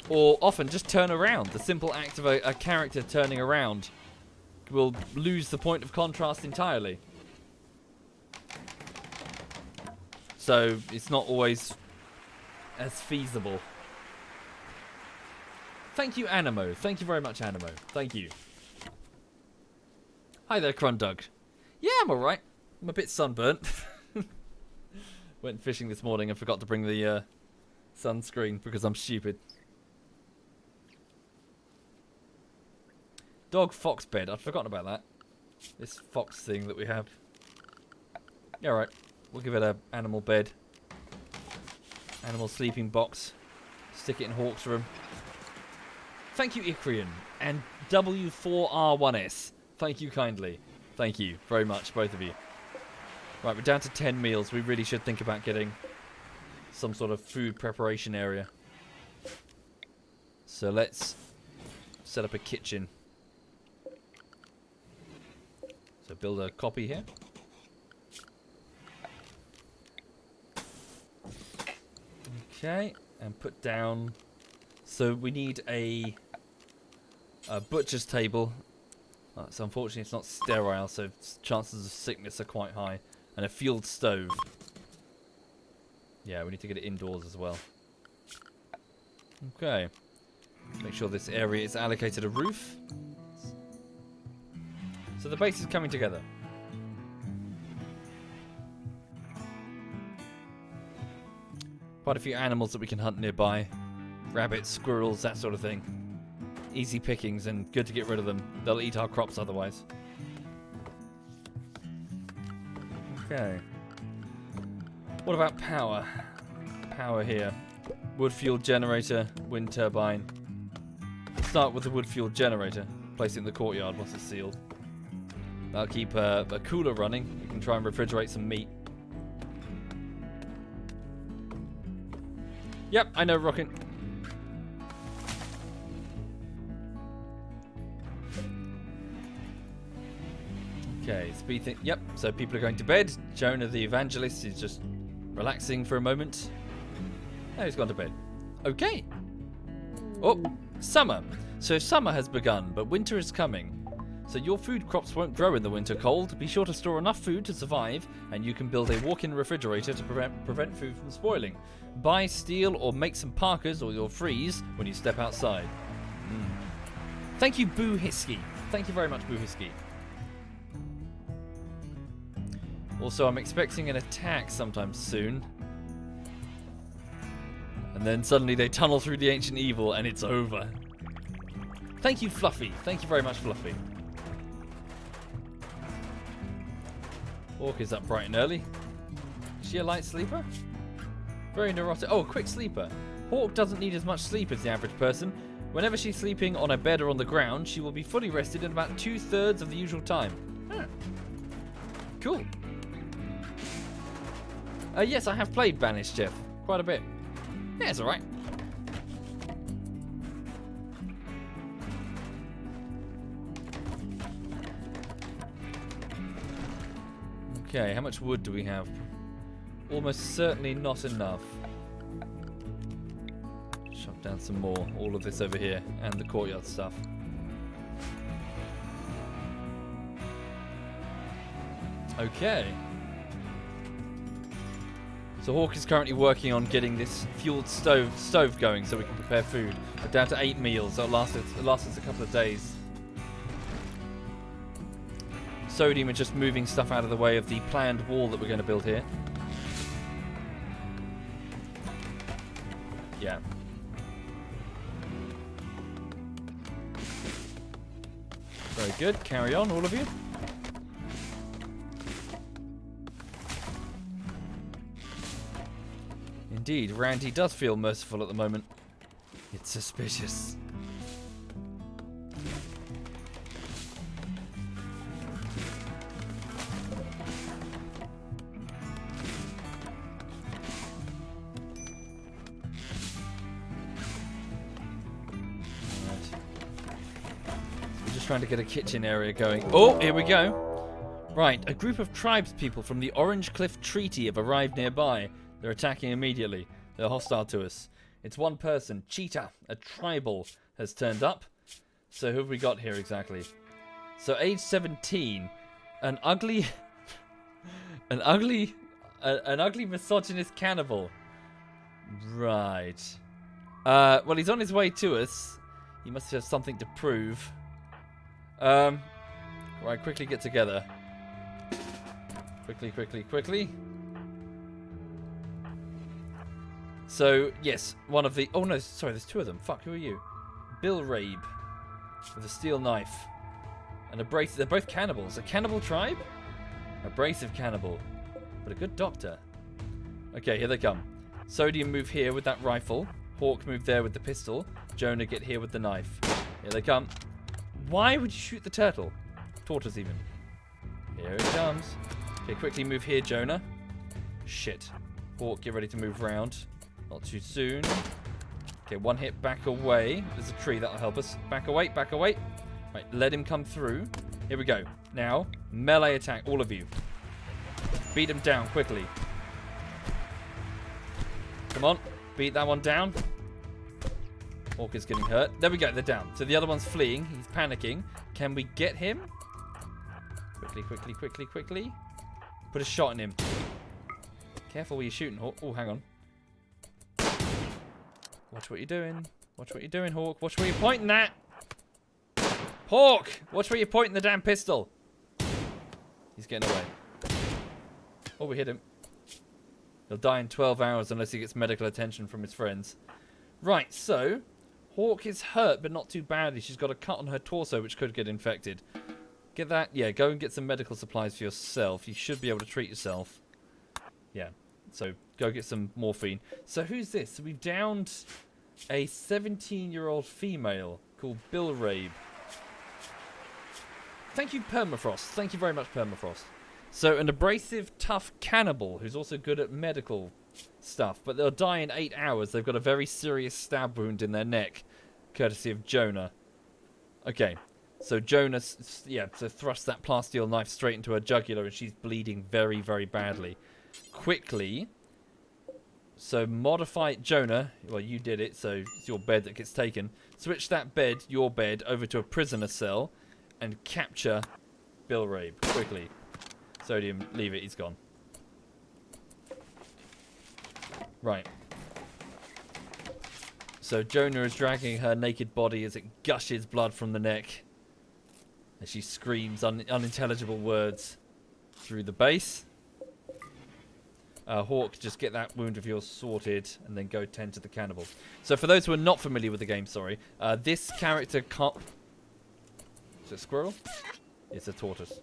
Or often just turn around. The simple act of a character turning around will lose the point of contrast entirely. So it's not always as feasible. Thank you, Animo. Thank you very much, Animo. Thank you. Hi there, Crundug. Yeah, I'm alright. I'm a bit sunburnt. Went fishing this morning and forgot to bring the sunscreen because I'm stupid. Dog fox bed. I'd forgotten about that. This fox thing that we have. Yeah, alright. We'll give it an animal bed. Animal sleeping box. Stick it in Hawk's room. Thank you, Icrian. And W4R1S. Thank you kindly. Thank you very much, both of you. Right, we're down to 10 meals. We really should think about getting some sort of food preparation area. So let's set up a kitchen. So build a copy here. Okay, and put down... So we need a butcher's table. So unfortunately it's not sterile, so chances of sickness are quite high. And a fueled stove. Yeah, we need to get it indoors as well. Okay. Make sure this area is allocated a roof. So the base is coming together. Quite a few animals that we can hunt nearby. Rabbits, squirrels, that sort of thing. Easy pickings and good to get rid of them. They'll eat our crops otherwise. Okay. What about power? Power here. Wood fuel generator, wind turbine. Let's start with the wood fuel generator. Place it in the courtyard once it's sealed. That'll keep a cooler running. We can try and refrigerate some meat. Yep, I know, Rockin'. Okay, speed thing. Yep, so people are going to bed. Jonah the evangelist is just relaxing for a moment. Oh, he's gone to bed. Okay. Oh, summer. So summer has begun, but winter is coming. So your food crops won't grow in the winter cold. Be sure to store enough food to survive, and you can build a walk-in refrigerator to prevent food from spoiling. Buy, steal, or make some parkas, or you'll freeze when you step outside. Thank you, Boo Hisky. Thank you very much, Boo Hisky. Also, I'm expecting an attack sometime soon. And then suddenly they tunnel through the ancient evil, and it's over. Thank you, Fluffy. Thank you very much, Fluffy. Orc is up bright and early. Is she a light sleeper? Very neurotic. Oh, quick sleeper. Hawk doesn't need as much sleep as the average person. Whenever she's sleeping on a bed or on the ground, she will be fully rested in about 2/3 of the usual time. Huh. Cool. Yes, I have played Banished, Jeff. Quite a bit. Yeah, it's alright. Okay, how much wood do we have? Almost certainly not enough. Shove down some more. All of this over here. And the courtyard stuff. So So Hawk is currently working on getting this fueled stove going so we can prepare food. We're down to 8 meals. That'll last us a couple of days. Sodium is just moving stuff out of the way of the planned wall that we're going to build here. Yeah. Very good. Carry on, all of you. Indeed, Randy does feel merciful at the moment. It's suspicious. Trying to get a kitchen area going. Oh, here we go. Right, a group of tribespeople from the Orange Cliff Treaty have arrived nearby. They're attacking immediately. They're hostile to us. It's one person, Cheetah, a tribal, has turned up. So who have we got here exactly? So age 17, an ugly misogynist cannibal. Right. Well, he's on his way to us. He must have something to prove. Right, quickly get together. Quickly. So, yes, one of the... Oh, no, sorry, there's 2 of them. Fuck, who are you? Bill Rabe with a steel knife. And abrasive... They're both cannibals. A cannibal tribe? Abrasive cannibal. But a good doctor. Okay, here they come. Sodium, move here with that rifle. Hawk, move there with the pistol. Jonah, get here with the knife. Here they come. Why would you shoot the turtle? Tortoise, even. Here it comes. Okay, quickly move here, Jonah. Shit. Hawk, get ready to move round. Not too soon. Okay, one hit, back away. There's a tree that'll help us. Back away. Right, let him come through. Here we go. Now, melee attack, all of you. Beat him down, quickly. Come on, beat that one down. Hawk is getting hurt. There we go, they're down. So the other one's fleeing. He's panicking. Can we get him? Quickly. Put a shot in him. Careful where you're shooting, Hawk. Oh, hang on. Watch what you're doing. Hawk. Watch where you're pointing at. Hawk! Watch where you're pointing the damn pistol. He's getting away. Oh, we hit him. He'll die in 12 hours unless he gets medical attention from his friends. Right, so... Hawk is hurt, but not too badly. She's got a cut on her torso, which could get infected. Get that? Yeah, go and get some medical supplies for yourself. You should be able to treat yourself. Yeah, so go get some morphine. So who's this? So we've downed a 17-year-old female called Bill Rabe. Thank you, Permafrost. Thank you very much, Permafrost. So an abrasive, tough cannibal who's also good at medical stuff, but they'll die in 8 hours. They've got a very serious stab wound in their neck, courtesy of Jonah. Okay, so Jonah, so thrust that plasteel knife straight into her jugular, and she's bleeding very, very badly. Quickly, so modify Jonah. Well, you did it, so it's your bed that gets taken. Switch that bed, your bed, over to a prisoner cell, and capture Bill Rabe quickly. Sodium, leave it. He's gone. Right. So Jonah is dragging her naked body as it gushes blood from the neck. As she screams unintelligible words through the base. Hawk, just get that wound of yours sorted and then go tend to the cannibal. So for those who are not familiar with the game, this character can't... Is it a squirrel? It's a tortoise.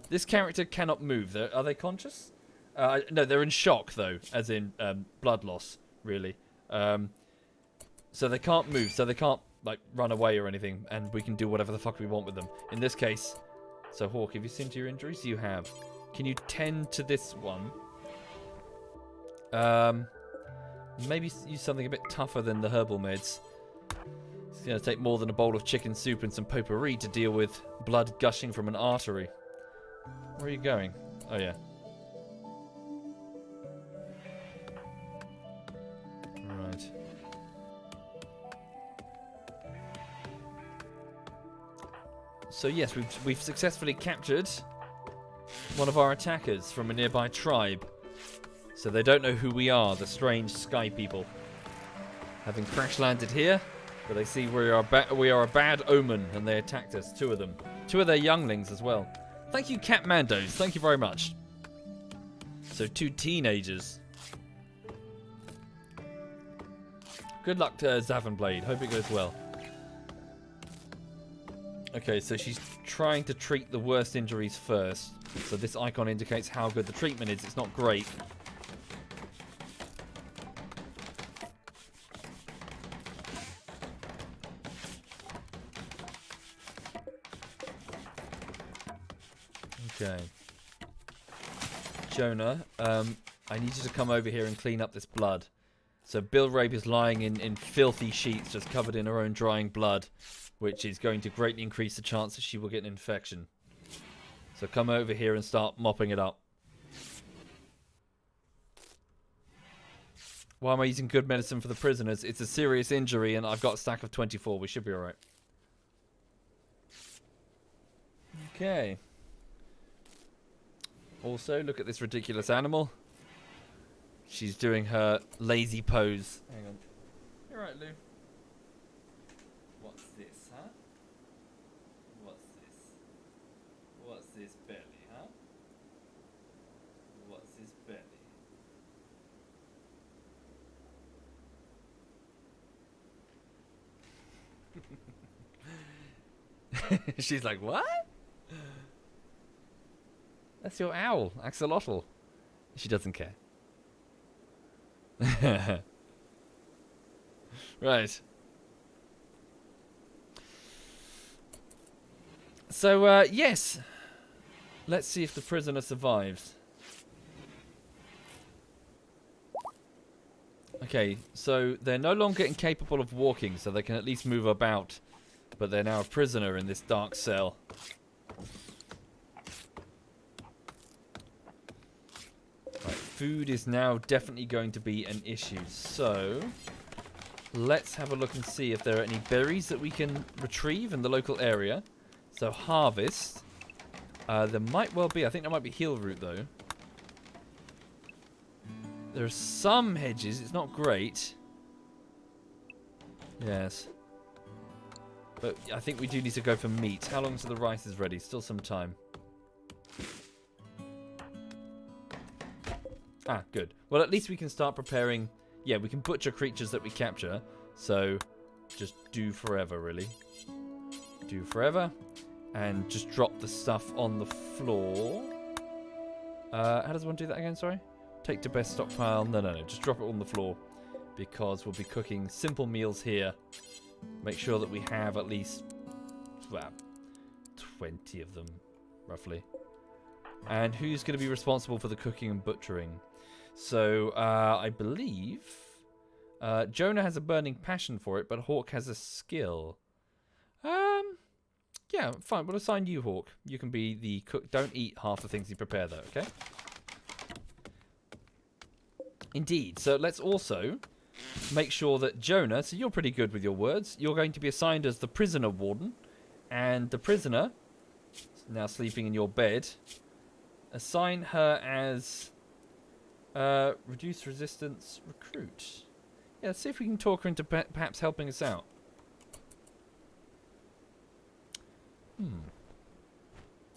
This character cannot move. Are they conscious? No, they're in shock, though, as in blood loss, really. So they can't move, so they can't like run away or anything, and we can do whatever the fuck we want with them. In this case, so Hawk, have you seen to your injuries? You have. Can you tend to this one? Maybe use something a bit tougher than the herbal meds. It's going to take more than a bowl of chicken soup and some potpourri to deal with blood gushing from an artery. Where are you going? Oh, yeah. Right. So, yes, we've successfully captured one of our attackers from a nearby tribe. So they don't know who we are, the strange sky people. Having crash landed here, but they see we are a bad omen, and they attacked us, 2 of them. 2 of their younglings as well. Thank you, Catmandos. Thank you very much. So 2 teenagers. Good luck to Zavenblade. Hope it goes well. Okay, so she's trying to treat the worst injuries first. So this icon indicates how good the treatment is. It's not great. Okay. Jonah, I need you to come over here and clean up this blood. So Bill Rape is lying in filthy sheets just covered in her own drying blood, which is going to greatly increase the chance that she will get an infection. So come over here and start mopping it up. Why am I using good medicine for the prisoners? It's a serious injury and I've got a stack of 24. We should be alright. Okay. Also, look at this ridiculous animal. She's doing her lazy pose. Hang on. You're right, Lou. What's this, huh? What's this? What's this belly, huh? What's this belly? She's like, what? That's your owl, axolotl. She doesn't care. Right. So, yes. Let's see if the prisoner survives. Okay, so they're no longer incapable of walking, so they can at least move about. But they're now a prisoner in this dark cell. Right, food is now definitely going to be an issue. So, let's have a look and see if there are any berries that we can retrieve in the local area. So, harvest. There might well be. I think there might be heal root, though. There are some hedges. It's not great. Yes. But I think we do need to go for meat. How long till the rice is ready? Still some time. Ah, good. Well, at least we can start preparing. Yeah, we can butcher creatures that we capture. So, just do forever, really. Do forever. And just drop the stuff on the floor. How does one do that again? Sorry? Take to best stockpile. No. Just drop it on the floor. Because we'll be cooking simple meals here. Make sure that we have at least, well, 20 of them, roughly. And who's going to be responsible for the cooking and butchering? So, I believe Jonah has a burning passion for it, but Hawk has a skill. Yeah, fine. We'll assign you, Hawk. You can be the cook. Don't eat half the things you prepare, though, okay? Indeed. So, let's also make sure that Jonah, so you're pretty good with your words, you're going to be assigned as the prisoner warden. And the prisoner, now sleeping in your bed, assign her as reduce resistance recruit. Yeah, let's see if we can talk her into perhaps helping us out.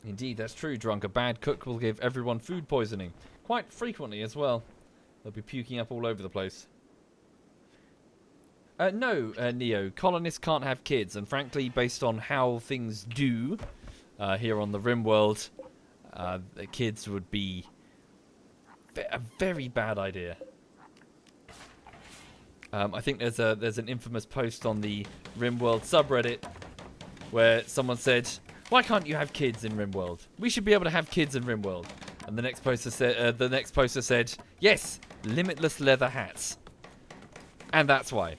Indeed, that's true, Drunk. A bad cook will give everyone food poisoning. Quite frequently as well. They'll be puking up all over the place. No, Neo. Colonists can't have kids. And frankly, based on how things do here on the RimWorld, the kids would be a very bad idea. I think there's an infamous post on the RimWorld subreddit where someone said, "Why can't you have kids in RimWorld? We should be able to have kids in RimWorld." And the next poster said, "Yes, limitless leather hats." And that's why.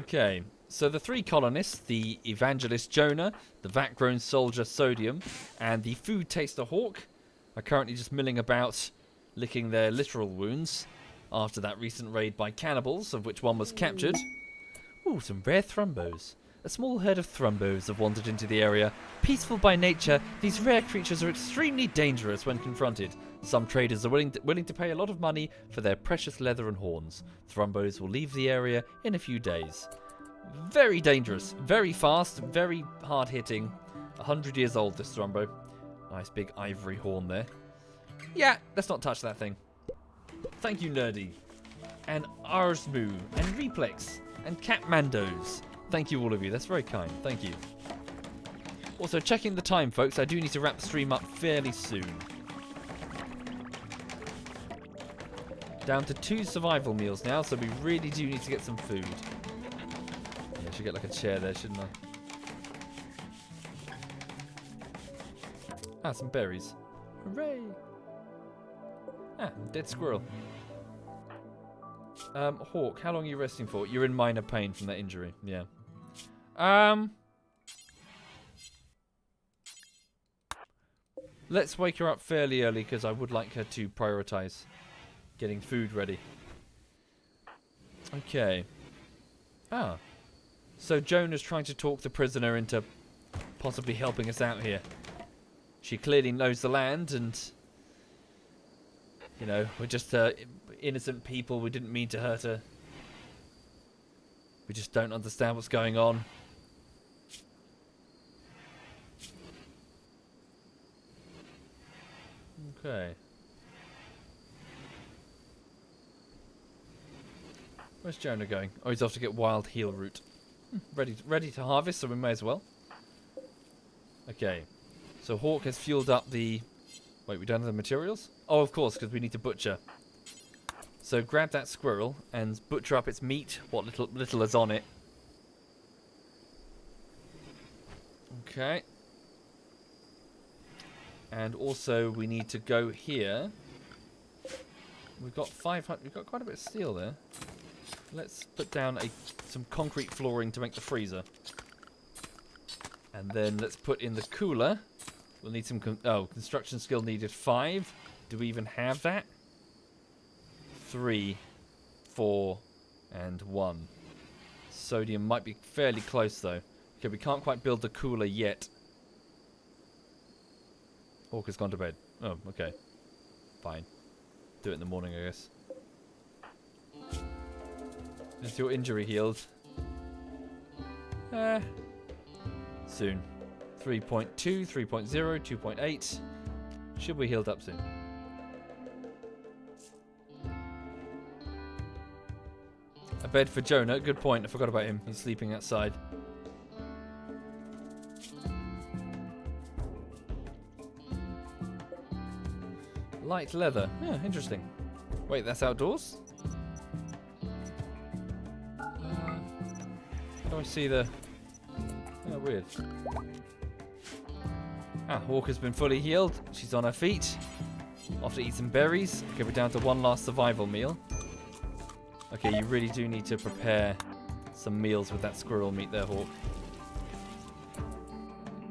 Okay, so the 3 colonists, the evangelist Jonah, the vat-grown soldier Sodium, and the food taster Hawk, are currently just milling about, licking their literal wounds after that recent raid by cannibals, of which one was captured. Ooh, some rare thrumbos. A small herd of thrumbos have wandered into the area. Peaceful by nature, these rare creatures are extremely dangerous when confronted. Some traders are willing to pay a lot of money for their precious leather and horns. Thrumbos will leave the area in a few days. Very dangerous, very fast, very hard-hitting. 100 years old, this Thrumbo. Nice big ivory horn there. Yeah, let's not touch that thing. Thank you, Nerdy. And Arsmu, and Replex, and Catmandos. Thank you, all of you. That's very kind. Thank you. Also, checking the time, folks. I do need to wrap the stream up fairly soon. Down to 2 survival meals now, so we really do need to get some food. Yeah, I should get like a chair there, shouldn't I? Ah, some berries. Hooray! Ah, dead squirrel. Hawk, how long are you resting for? You're in minor pain from that injury. Yeah. Let's wake her up fairly early because I would like her to prioritize getting food ready. Okay. Ah. So Jonah's trying to talk the prisoner into possibly helping us out here. She clearly knows the land and, you know, we're just innocent people. We didn't mean to hurt her. We just don't understand what's going on. Okay. Where's Jonah going? Oh, he's off to get wild heal root. Ready to harvest, so we may as well. Okay. So Hawk has fueled up the... Wait, we don't have the materials? Oh, of course, because we need to butcher. So grab that squirrel and butcher up its meat, what little is on it. Okay. And also we need to go here. We've got 500. We've got quite a bit of steel there. Let's put down some concrete flooring to make the freezer. And then let's put in the cooler. We'll need some... construction skill needed 5. Do we even have that? 3, 4, and 1. Sodium might be fairly close though. Okay, we can't quite build the cooler yet. Hawk has gone to bed. Oh, okay. Fine. Do it in the morning, I guess. Is your injury healed? Soon. 3.2, 3.0, 2.8. Should be healed up soon. A bed for Jonah. Good point. I forgot about him. He's sleeping outside. Light leather. Yeah, interesting. Wait, that's outdoors? How do I see the... Oh, weird. Ah, Hawk has been fully healed. She's on her feet. Off to eat some berries. Okay, we're down to 1 last survival meal. Okay, you really do need to prepare some meals with that squirrel meat there, Hawk.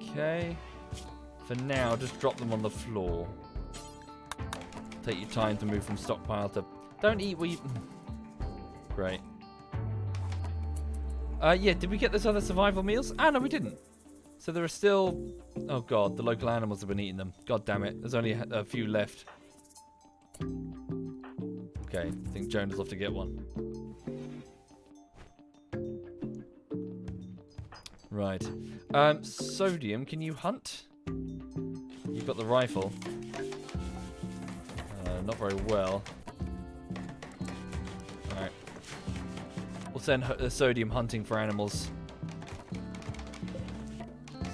Okay. For now, just drop them on the floor. Take your time to move from stockpile to... Don't eat what you... Great. Yeah, did we get those other survival meals? Ah, no, we didn't. So there are still... Oh, God, the local animals have been eating them. God damn it. There's only a few left. Okay, I think Jonah's off to get one. Right. Sodium, can you hunt? You've got the rifle. Not very well. Alright. We'll send Sodium hunting for animals.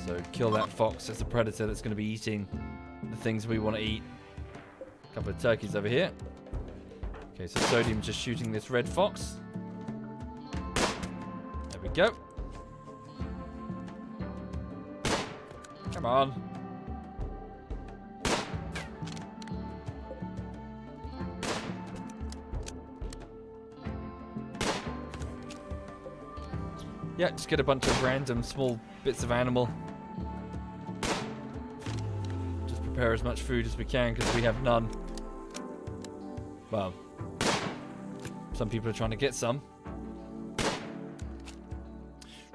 So kill that fox. That's a predator that's going to be eating the things we want to eat. A couple of turkeys over here. Okay, so Sodium's just shooting this red fox. There we go. Come on. Yeah, just get a bunch of random small bits of animal. Just prepare as much food as we can because we have none. Well, some people are trying to get some.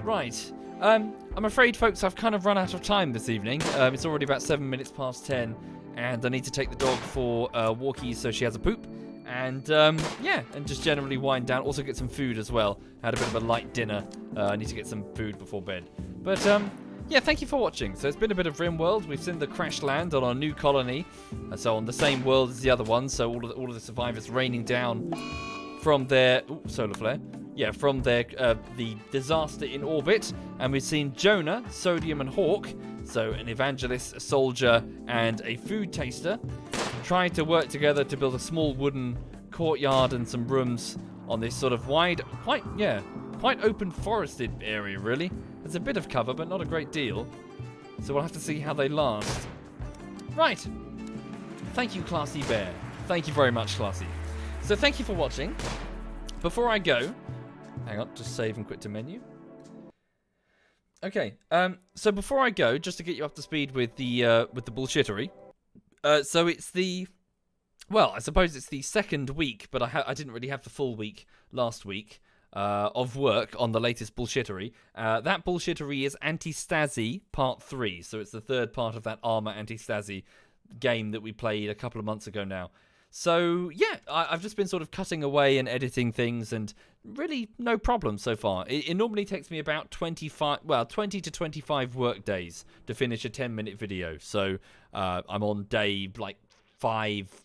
Right. I'm afraid, folks, I've kind of run out of time this evening. It's already about 7 minutes past 10, and I need to take the dog for walkies so she has a poop. And, yeah, and just generally wind down. Also get some food as well. Had a bit of a light dinner. I need to get some food before bed. But, yeah, thank you for watching. So it's been a bit of RimWorld. We've seen the crash land on our new colony. So on the same world as the other one. So all of the survivors raining down from their... Ooh, solar flare. Yeah, from their the disaster in orbit. And we've seen Jonah, Sodium, and Hawk, so an evangelist, a soldier, and a food taster, trying to work together to build a small wooden courtyard and some rooms on this sort of wide, quite open forested area, really. There's a bit of cover, but not a great deal. So we'll have to see how they last. Right. Thank you, Classy Bear. Thank you very much, Classy. So thank you for watching. Before I go... Hang on, just save and quit to menu. Okay, so before I go, just to get you up to speed with the bullshittery. So it's the... Well, I suppose it's the second week, but I didn't really have the full week last week of work on the latest bullshittery. That bullshittery is Anti-Stasi Part 3, so it's the third part of that Armour Anti-Stasi game that we played a couple of months ago now. So, yeah, I've just been sort of cutting away and editing things, and really no problem so far. It normally takes me about 20 to 25 work days to finish a 10-minute video. So, I'm on day, 5, ?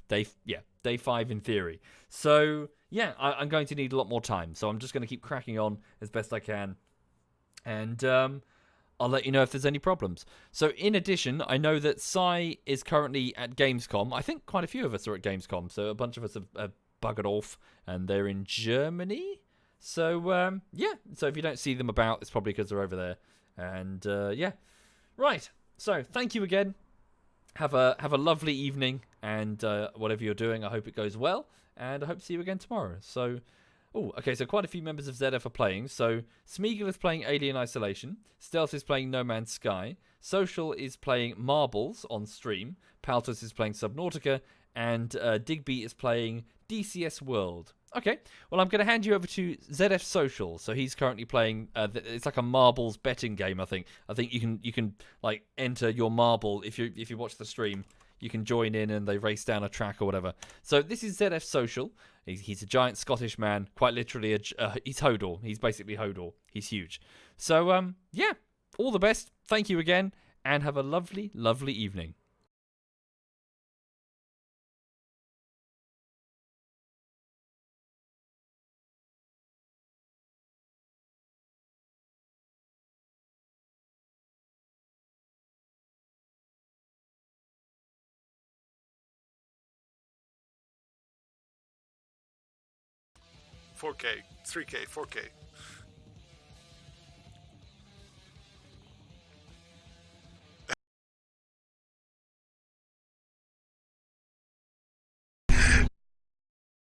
Day 5 in theory. So, yeah, I'm going to need a lot more time. So I'm just going to keep cracking on as best I can. And, I'll let you know if there's any problems. So, in addition, I know that Sai is currently at Gamescom. I think quite a few of us are at Gamescom, so a bunch of us have buggered off, and they're in Germany. So, yeah. So, if you don't see them about, it's probably because they're over there. And, yeah. Right. So, thank you again. Have a lovely evening, and whatever you're doing, I hope it goes well, and I hope to see you again tomorrow. So... Oh, okay, so quite a few members of ZF are playing. So, Smeagol is playing Alien Isolation. Stealth is playing No Man's Sky. Social is playing Marbles on stream. Paltus is playing Subnautica. And Digby is playing DCS World. Okay, well, I'm going to hand you over to ZF Social. So, he's currently playing... it's like a marbles betting game, I think. I think you can enter your marble if you watch the stream. You can join in and they race down a track or whatever. So this is ZF Social. He's a giant Scottish man. Quite literally, he's Hodor. He's basically Hodor. He's huge. So, yeah, all the best. Thank you again. And have a lovely, lovely evening. $4K, $3K, $4K.